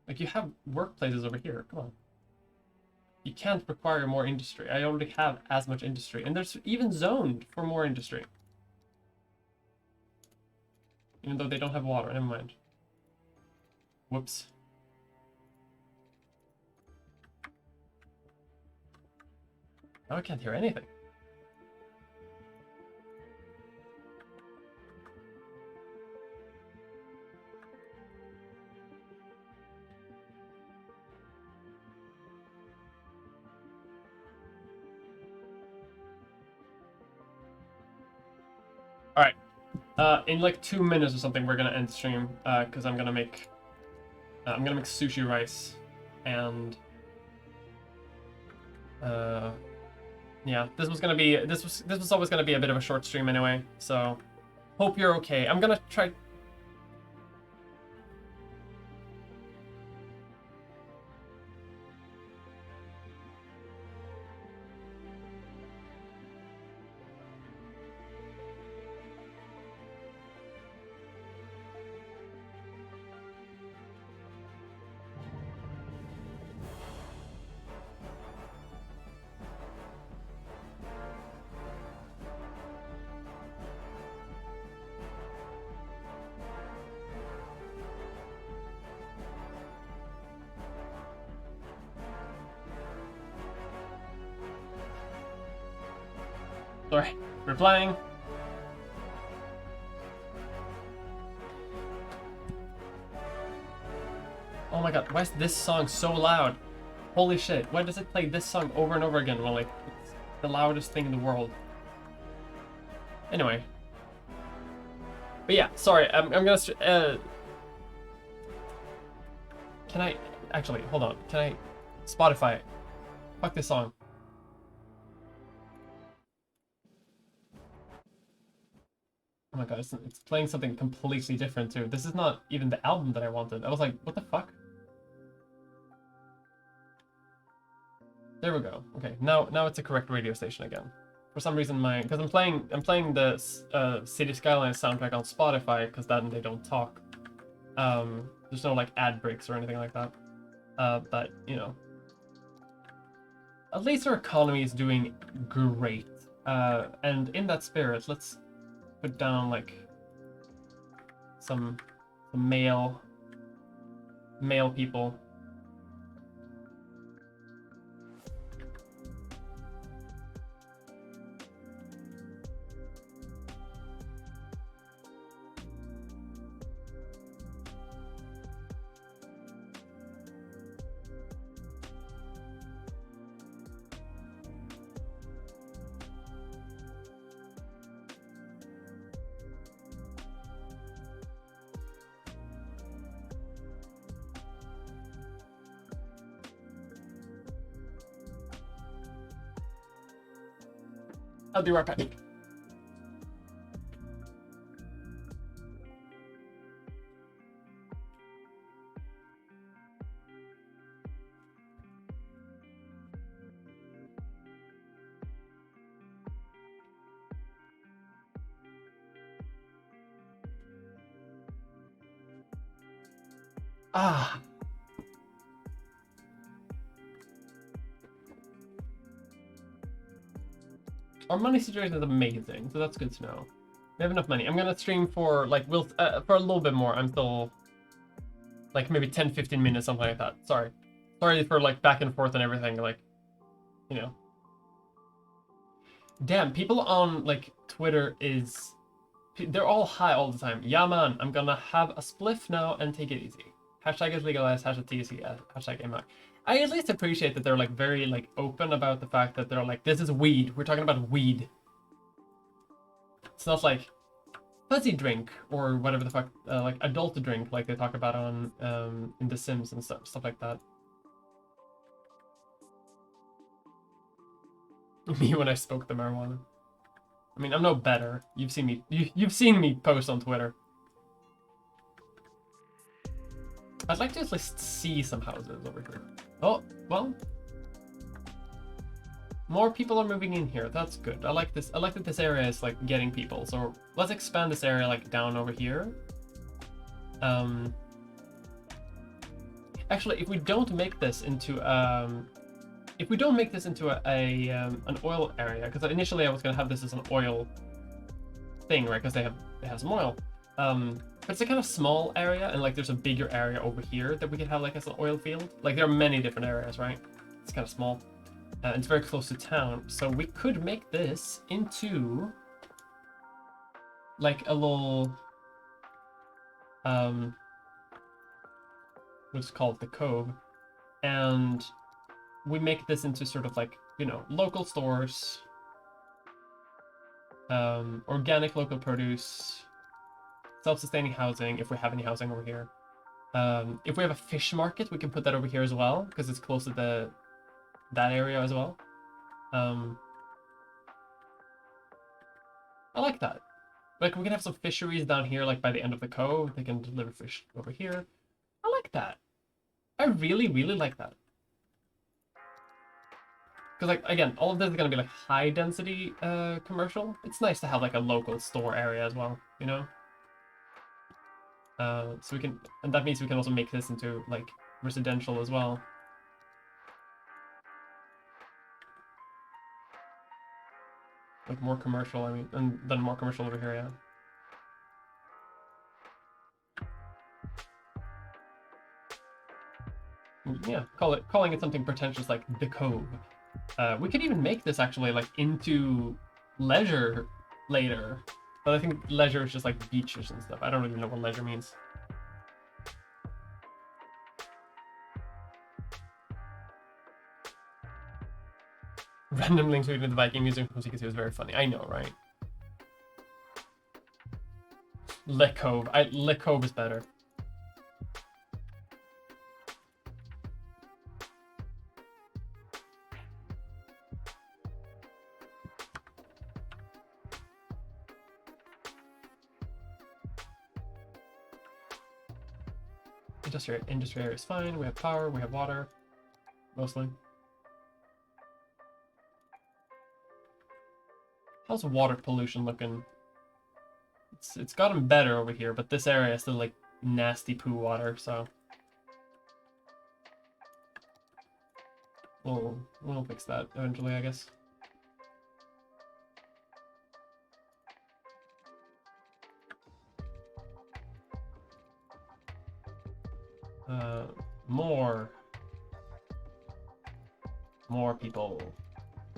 Like, you have workplaces over here, come on. You can't require more industry. I already have as much industry, and there's even zoned for more industry. Even though they don't have water, never mind. Whoops. Now I can't hear anything. All right. In like 2 minutes or something, we're gonna end stream because I'm gonna make sushi rice, and yeah, this was always gonna be a bit of a short stream anyway. So hope you're okay. I'm gonna try. Sorry, replying. Oh my god, why is this song so loud? Holy shit, why does it play this song over and over again when like it's the loudest thing in the world? Anyway. But yeah, sorry, I'm gonna can I actually hold on, can I Spotify? Fuck this song. Oh my god, it's playing something completely different too. This is not even the album that I wanted. I was like, what the fuck? There we go. Okay, now it's a correct radio station again. For some reason because I'm playing the City Skylines soundtrack on Spotify because then they don't talk. There's no like ad breaks or anything like that. But you know, at least our economy is doing great. And in that spirit, let's put down like some male people. I'll be right back. Ah. Our money situation is amazing, so that's good to know. We have enough money. I'm gonna stream for like for a little bit more. I'm still like maybe 10-15 minutes, something like that. Sorry for like back and forth and everything, like, you know. Damn, people on like Twitter they're all high all the time. Yeah man, I'm gonna have a spliff now and take it easy. Hashtag is legalized, hashtag TC, hashtag MI. I at least appreciate that they're like very like open about the fact that they're like, this is weed. We're talking about weed. It's not like fuzzy drink or whatever the fuck, like adult drink, like they talk about on in The Sims and stuff like that. Me when I spoke the marijuana. I mean, I'm no better. You've seen me post on Twitter. I'd like to at least see some houses over here. Oh, well. More people are moving in here. That's good. I like this. I like that this area is like getting people. So let's expand this area like down over here. Actually, if we don't make this into an oil area, because initially I was gonna have this as an oil thing, right? Because it has some oil. But it's a kind of small area, and like there's a bigger area over here that we could have like as an oil field. Like there are many different areas, right? It's kind of small. It's very close to town, so we could make this into like a little what's called the Cove, and we make this into sort of like, you know, local stores, organic local produce, self-sustaining housing if we have any housing over here. If we have a fish market, we can put that over here as well because it's close to that area as well. I like that. Like we can have some fisheries down here, like by the end of the cove. They can deliver fish over here. I like that. I really, really like that. Because like again, all of this is gonna be like high density commercial. It's nice to have like a local store area as well, you know. So we can, and that means we can also make this into like residential as well. Like more commercial, I mean, and then more commercial over here, yeah. Yeah, calling it something pretentious like the Cove. We could even make this actually like into leisure later, but I think leisure is just like beaches and stuff. I don't even know what leisure means. Random links to the Viking music from CKC was very funny. I know, right? Le Cove. Le Cove is better. Industry area is fine. We have power. We have water. Mostly. How's water pollution looking? It's gotten better over here, but this area is still like nasty poo water, so we'll fix that eventually, I guess. More people.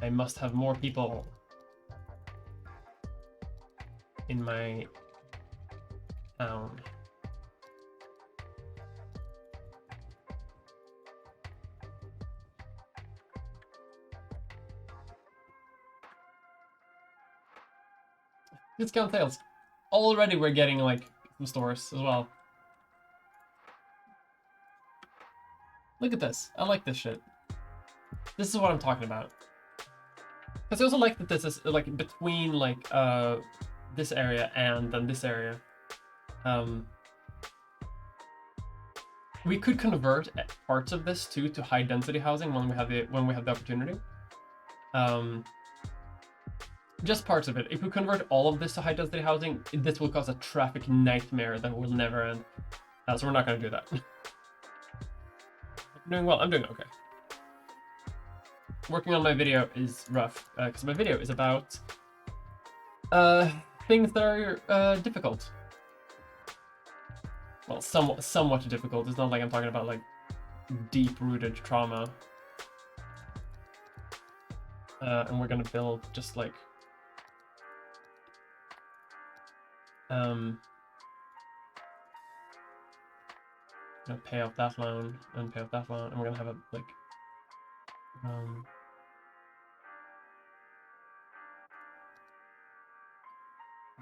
I must have more people in my town. Discount sales. Already we're getting like some stores as well. Look at this. I like this shit. This is what I'm talking about. Because I also like that this is like between like this area and then this area. We could convert parts of this too to high density housing when we have the opportunity. Just parts of it. If we convert all of this to high density housing, this will cause a traffic nightmare that will never end. So we're not going to do that. I'm doing well. I'm doing okay. Working on my video is rough because my video is about things that are difficult. Well, somewhat difficult. It's not like I'm talking about like deep-rooted trauma. And we're gonna build just like pay off that loan and pay off that loan, and we're gonna have a like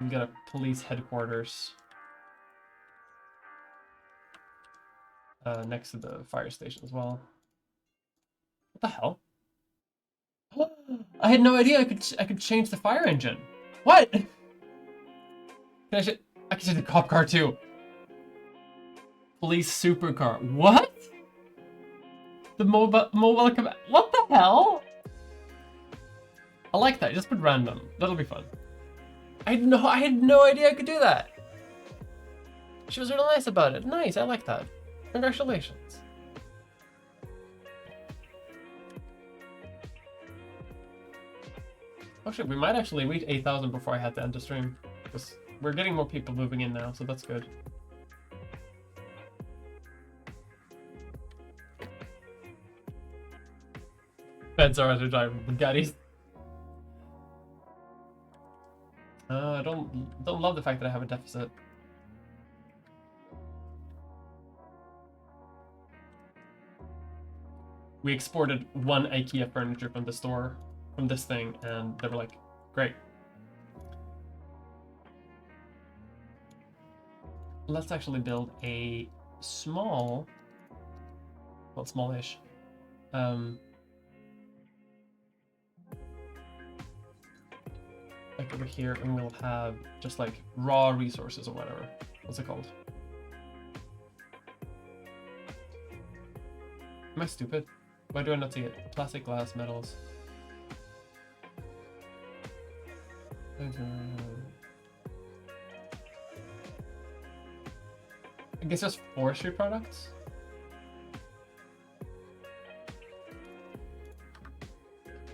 we got a police headquarters next to the fire station as well. What the hell? I had no idea I could change the fire engine. What? I can change the cop car too. Police supercar. What? The mobile command. What the hell? I like that. Just put random. That'll be fun. I had no idea I could do that. She was really nice about it. Nice. I like that. Congratulations. Oh shit, we might actually reach 8,000 before I had to end the stream. Because we're getting more people moving in now, so that's good. Feds are to drive Bugattis. I don't love the fact that I have a deficit. We exported one IKEA furniture from the store, from this thing, and they were like, great. Let's actually build a small, well, smallish, like over here, and we'll have just like raw resources or whatever. What's it called? Am I stupid? Why do I not see it? Plastic, glass, metals. I guess just forestry products?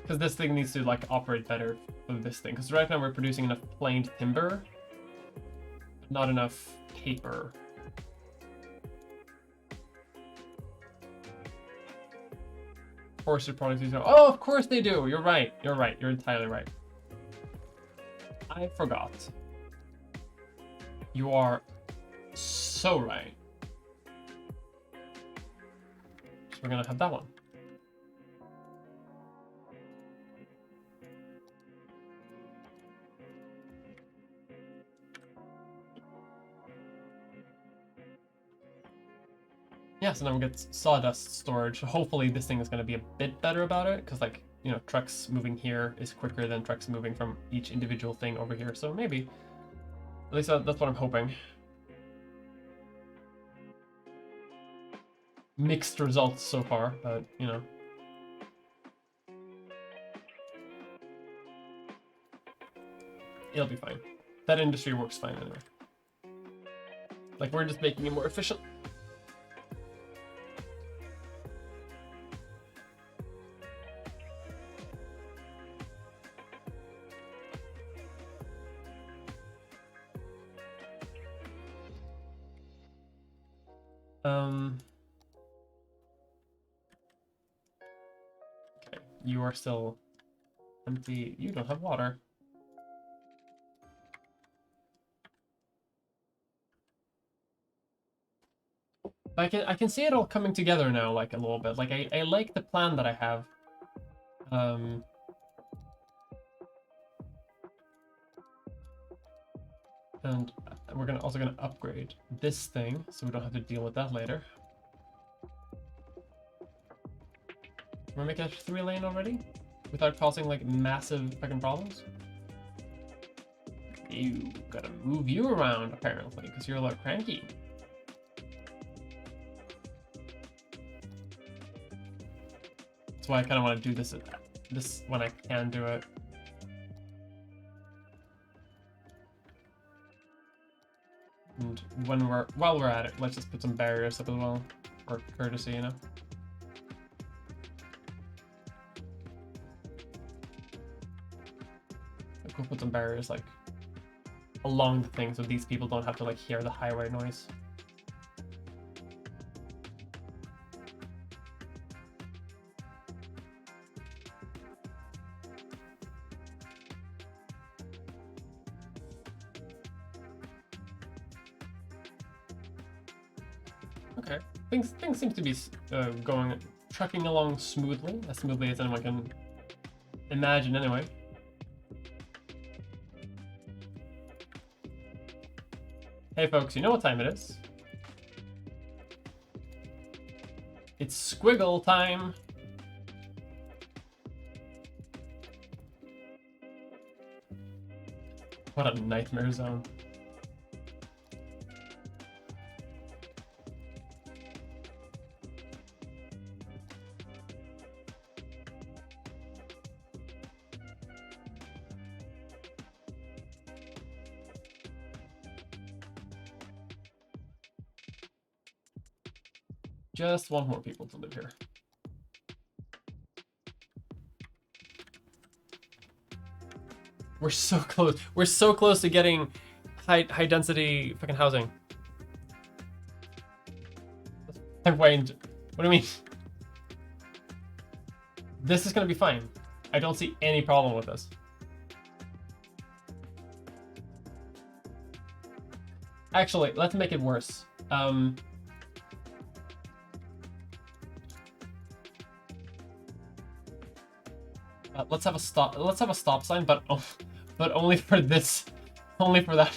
Because this thing needs to like operate better for this thing. Because right now we're producing enough planed timber, but not enough paper. Forestry products. Oh, of course they do. You're right. You're right. You're entirely right. I forgot. You are so right. So we're gonna have that one. Yeah, so then we get sawdust storage. Hopefully this thing is going to be a bit better about it, because like, you know, trucks moving here is quicker than trucks moving from each individual thing over here. So maybe, at least that's what I'm hoping. Mixed results so far, but you know. It'll be fine. That industry works fine anyway. Like, we're just making it more efficient. Okay, you are still empty. You don't have water. I can see it all coming together now, like a little bit. Like I like the plan that I have. And we're also gonna upgrade this thing so we don't have to deal with that later. Can we make it 3-lane already? Without causing like massive fucking problems? You gotta move you around apparently, because you're a little cranky. That's why I kind of want to do this when I can do it. And while we're at it, let's just put some barriers up as well, for courtesy, you know. We'll put some barriers like along the thing so these people don't have to like hear the highway noise. Okay, things seem to be trucking along smoothly as anyone can imagine anyway. Hey folks, you know what time it is? It's squiggle time! What a nightmare zone. Just want more people to live here. We're so close. We're so close to getting high density fucking housing. Wayne, what do you mean? This is gonna be fine. I don't see any problem with this. Actually, let's make it worse. Let's have a stop. Let's have a stop sign, but only for this, only for that.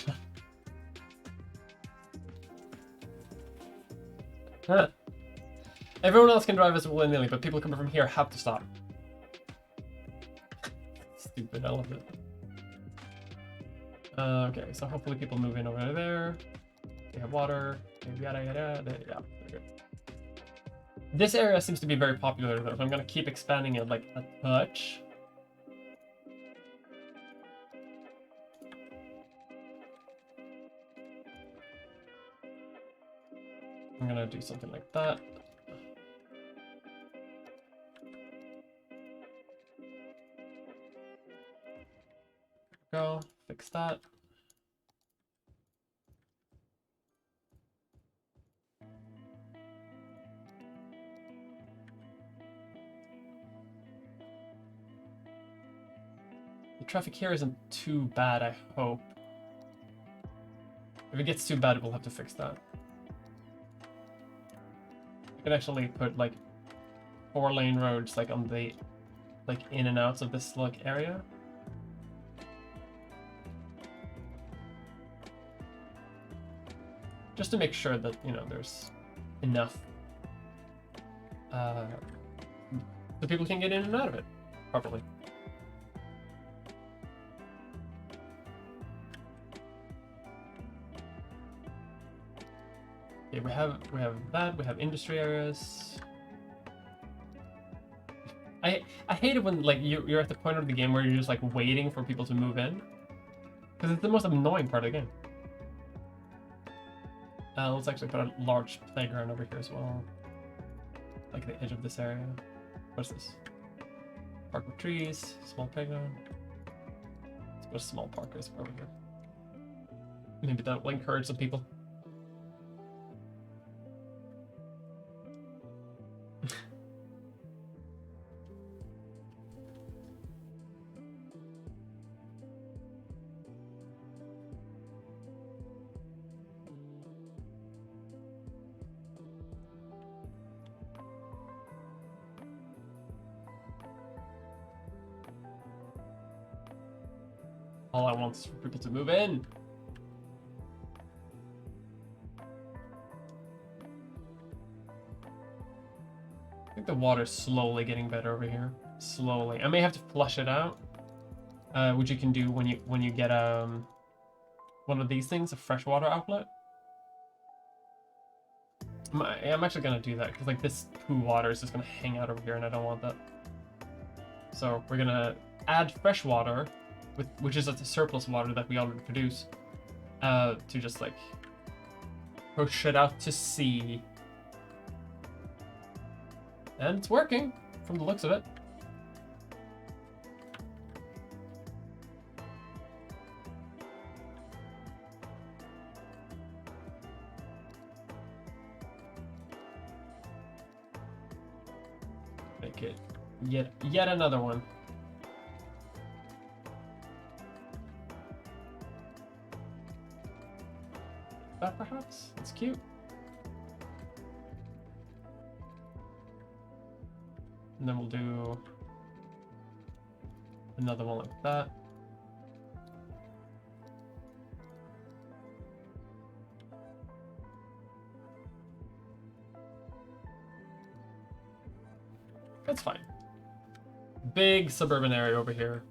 Huh. Everyone else can drive as willy-nilly, but people coming from here have to stop. Stupid elephant. Okay, so hopefully people move in over there. They have water. Yada yada. Yeah, good. This area seems to be very popular though, so I'm gonna keep expanding it like a touch. I'm gonna do something like that. Go, fix that. The traffic here isn't too bad, I hope. If it gets too bad, we'll have to fix that. I could actually put like 4-lane roads like on the in and outs of this like area. Just to make sure that, you know, there's enough so people can get in and out of it properly. Okay, we have that, we have industry areas. I hate it when like you're at the point of the game where you're just like waiting for people to move in. Because it's the most annoying part of the game. Let's actually put a large playground over here as well. Like the edge of this area. What's this? Park with trees, small playground. Let's put a small park over here. Maybe that will encourage some people. All I want is for people to move in. I think the water's slowly getting better over here. Slowly. I may have to flush it out. Which you can do when you get one of these things, a freshwater outlet. I'm actually gonna do that because like this poo water is just gonna hang out over here, and I don't want that. So we're gonna add fresh water, which is the surplus water that we already produce, to just like push it out to sea. And it's working from the looks of it. Make it yet another one. That perhaps? It's cute. And then we'll do another one like that. That's fine. Big suburban area over here.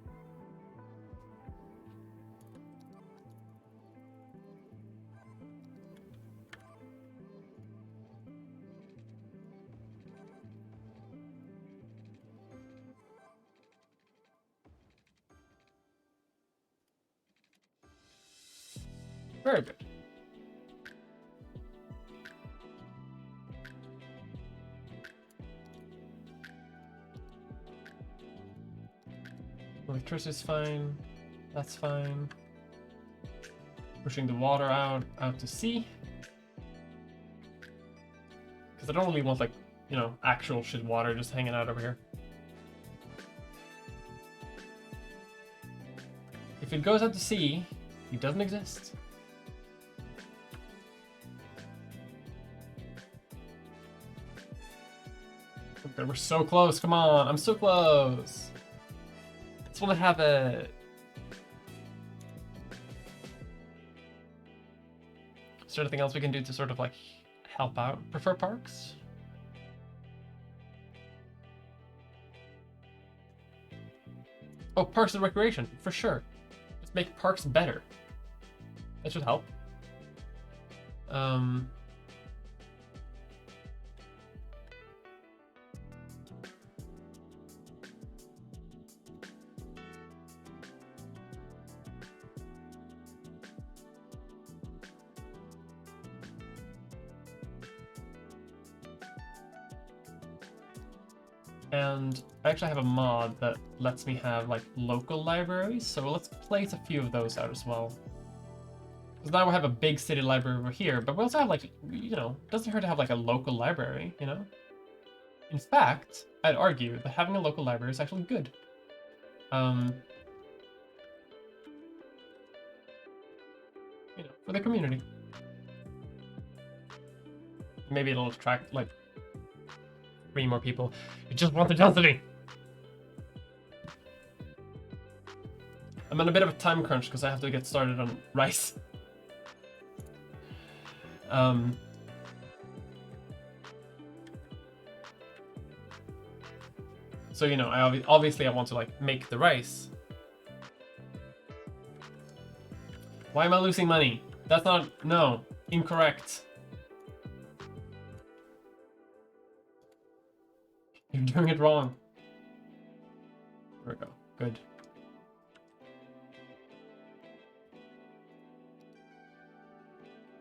Very good. Electricity is fine. That's fine. Pushing the water out to sea. Because I don't really want, like, you know, actual shit water just hanging out over here. If it goes out to sea, it doesn't exist. Okay, we're so close. Come on, I'm so close. I just want to have it. Is there anything else we can do to sort of like help out? Prefer parks? Oh, parks and recreation, for sure. Let's make parks better. That should help. And I actually have a mod that lets me have like local libraries, so let's place a few of those out as well. Because now we have a big city library over here, but we also have like, you know, it doesn't hurt to have like a local library, you know? In fact, I'd argue that having a local library is actually good. You know, for the community. Maybe it'll attract like 3 more people. You just want the density. I'm on a bit of a time crunch because I have to get started on rice. So, you know, obviously I want to like make the rice. Why am I losing money? That's not, no, incorrect. You're doing it wrong. There we go. Good.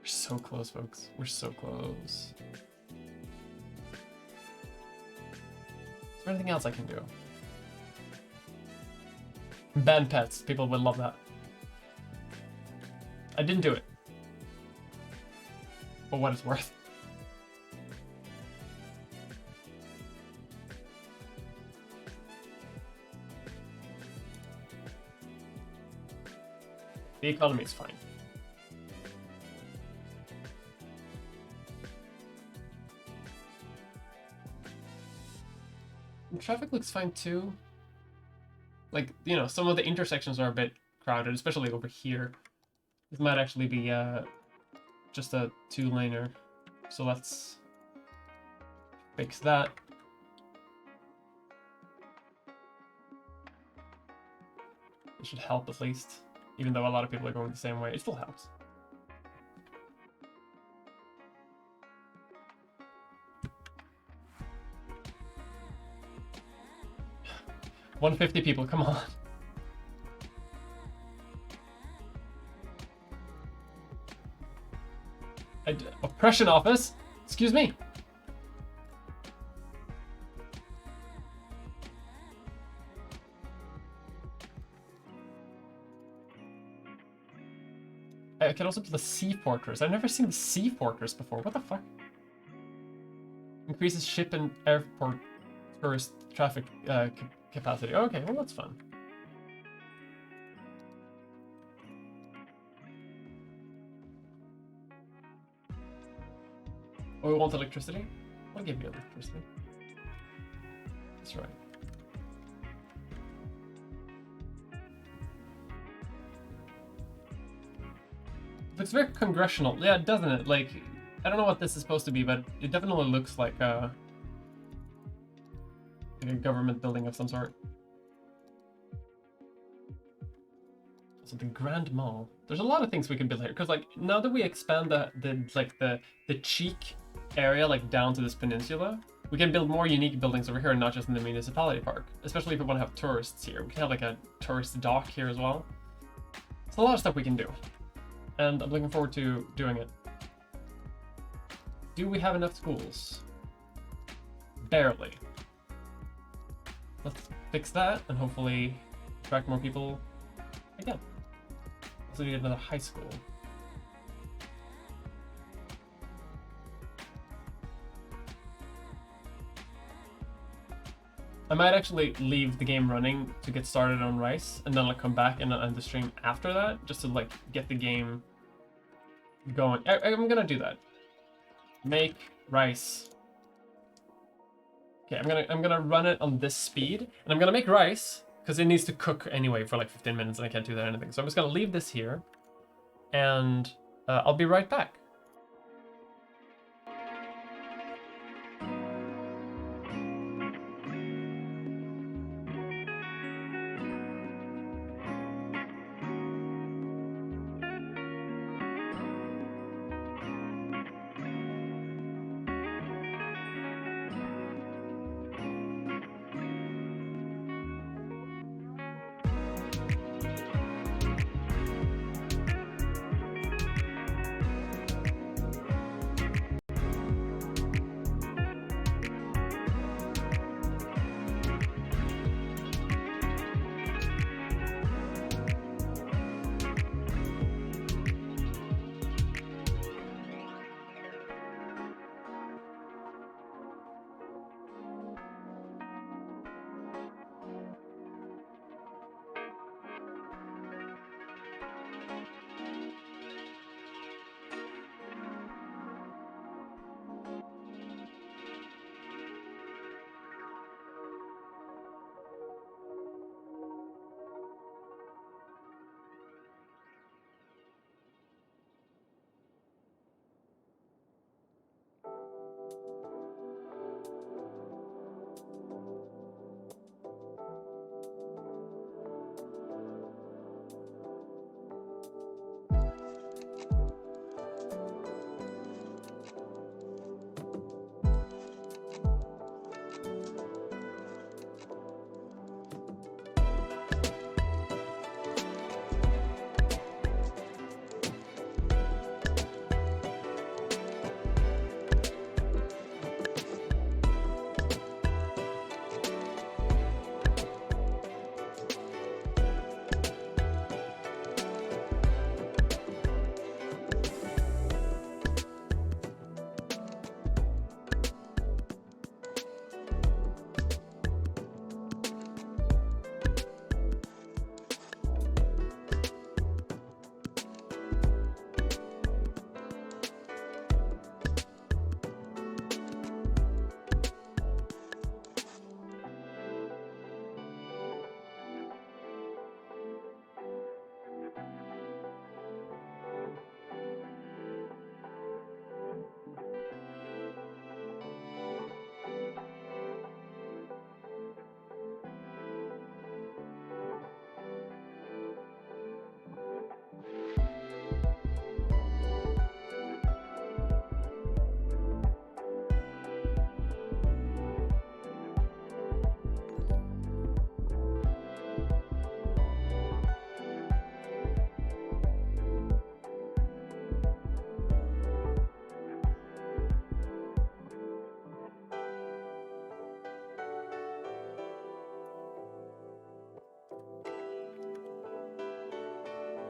We're so close, folks. We're so close. Is there anything else I can do? Ban pets. People would love that. I didn't do it. For what it's worth. The economy is fine. And traffic looks fine too. Like, you know, some of the intersections are a bit crowded, especially over here. This might actually be just a 2-laner. So let's fix that. It should help at least. Even though a lot of people are going the same way, it still helps. $150 people, come on. Oppression office? Excuse me. I can also do the Sea Fortress. I've never seen the Sea Fortress before. What the fuck? Increases ship and airport tourist traffic capacity. Okay, well that's fun. Oh, we want electricity? I'll give you electricity. That's right. Looks very congressional. Yeah, doesn't it? Like, I don't know what this is supposed to be, but it definitely looks like a government building of some sort. So the Grand Mall. There's a lot of things we can build here, because like now that we expand the cheek area like down to this peninsula, we can build more unique buildings over here and not just in the municipality park. Especially if we want to have tourists here. We can have like a tourist dock here as well. There's a lot of stuff we can do. And I'm looking forward to doing it. Do we have enough schools? Barely. Let's fix that and hopefully attract more people again. Also need another high school. I might actually leave the game running to get started on Rice, and then I'll come back and end the stream after that, just to like get the game going. I'm gonna do that. Make Rice. Okay, I'm gonna run it on this speed, and I'm gonna make Rice because it needs to cook anyway for like 15 minutes, and I can't do that or anything. So I'm just gonna leave this here, and I'll be right back.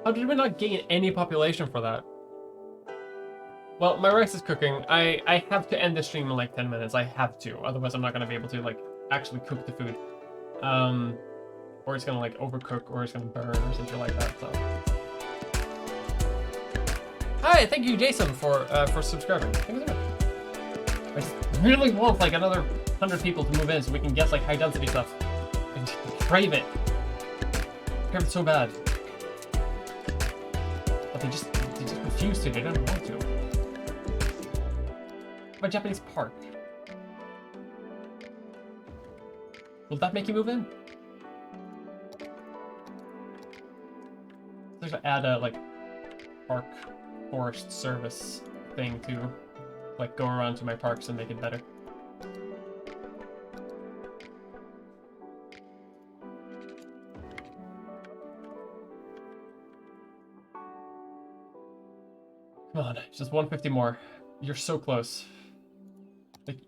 How did we not gain any population for that? Well, my rice is cooking. I have to end the stream in like 10 minutes. I have to. Otherwise, I'm not going to be able to like actually cook the food. Or it's going to like overcook or it's going to burn or something like that. So. Hi, thank you, Jason, for subscribing. Thank you so much. I just really want like another 100 people to move in so we can get like high density stuff. I just crave it. I crave it so bad. But they just refuse to. They don't want to. My Japanese park. Will that make you move in? There's to add a like park forest service thing to like go around to my parks and make it better. Come on, just 150 more. You're so close. Like,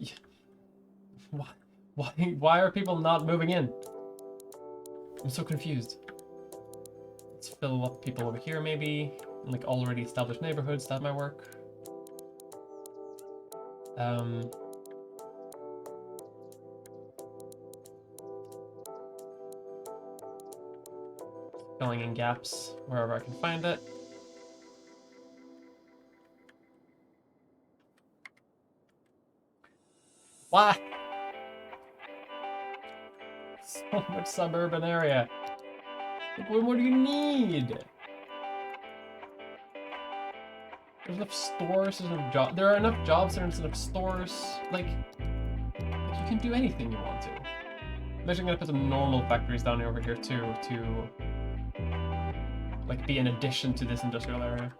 why are people not moving in? I'm so confused. Let's fill up people over here, maybe. In, like, already established neighborhoods, that might work. Filling in gaps wherever I can find it. Why? So much suburban area. Like, what more do you need? There's enough stores, there's enough jobs. There are enough jobs, there's enough stores. Like you can do anything you want to. I'm actually gonna put some normal factories down over here too, to like be an addition to this industrial area.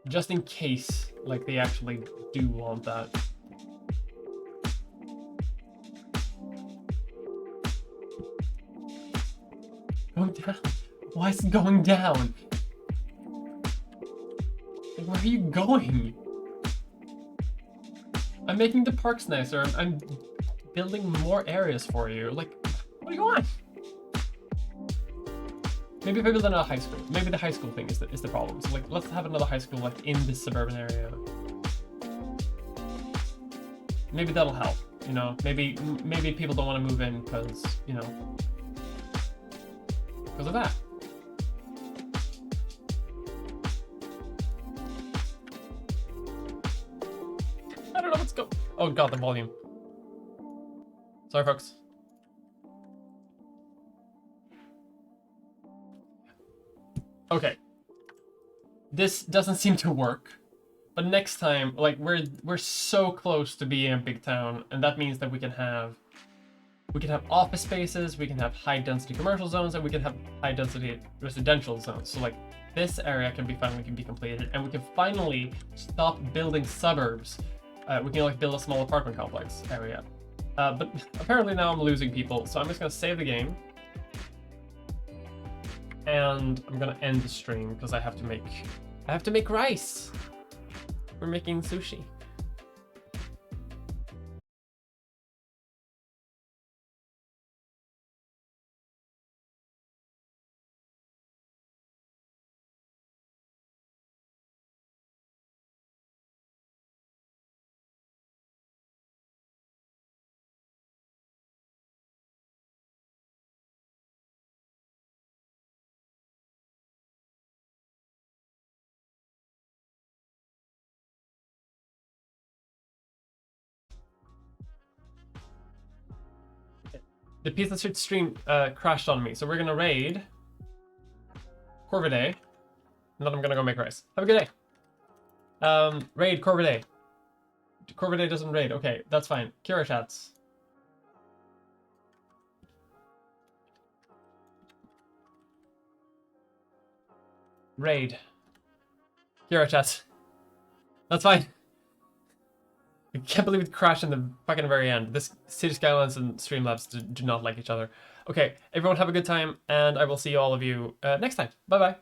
Just in case, like, they actually do want that. Going down? Why is it going down? Where are you going? I'm making the parks nicer. I'm building more areas for you. Like, what do you want? Maybe if I build another high school. Maybe the high school thing is the problem. So like, let's have another high school like in this suburban area. Maybe that'll help. You know, maybe people don't want to move in because, you know, because of that. I don't know what's going. Oh god, the volume. Sorry, folks. Okay. This doesn't seem to work. But next time, like, we're so close to being a big town, and that means that we can have office spaces, we can have high density commercial zones, and we can have high density residential zones. So like this area can finally be completed, and we can finally stop building suburbs. We can like build a small apartment complex area. But apparently now I'm losing people, so I'm just gonna save the game. And I'm gonna end the stream because I have to make rice. We're making sushi. The Pizza Street stream crashed on me, so we're gonna raid Corvidae, and then I'm gonna go make rice. Have a good day. Raid Corvidae. Corvidae doesn't raid. Okay, that's fine. Kira chats. Raid. Kira chats. That's fine. I can't believe it crashed in the fucking very end. This City Skylines and Streamlabs do not like each other. Okay, everyone have a good time, and I will see all of you next time. Bye-bye.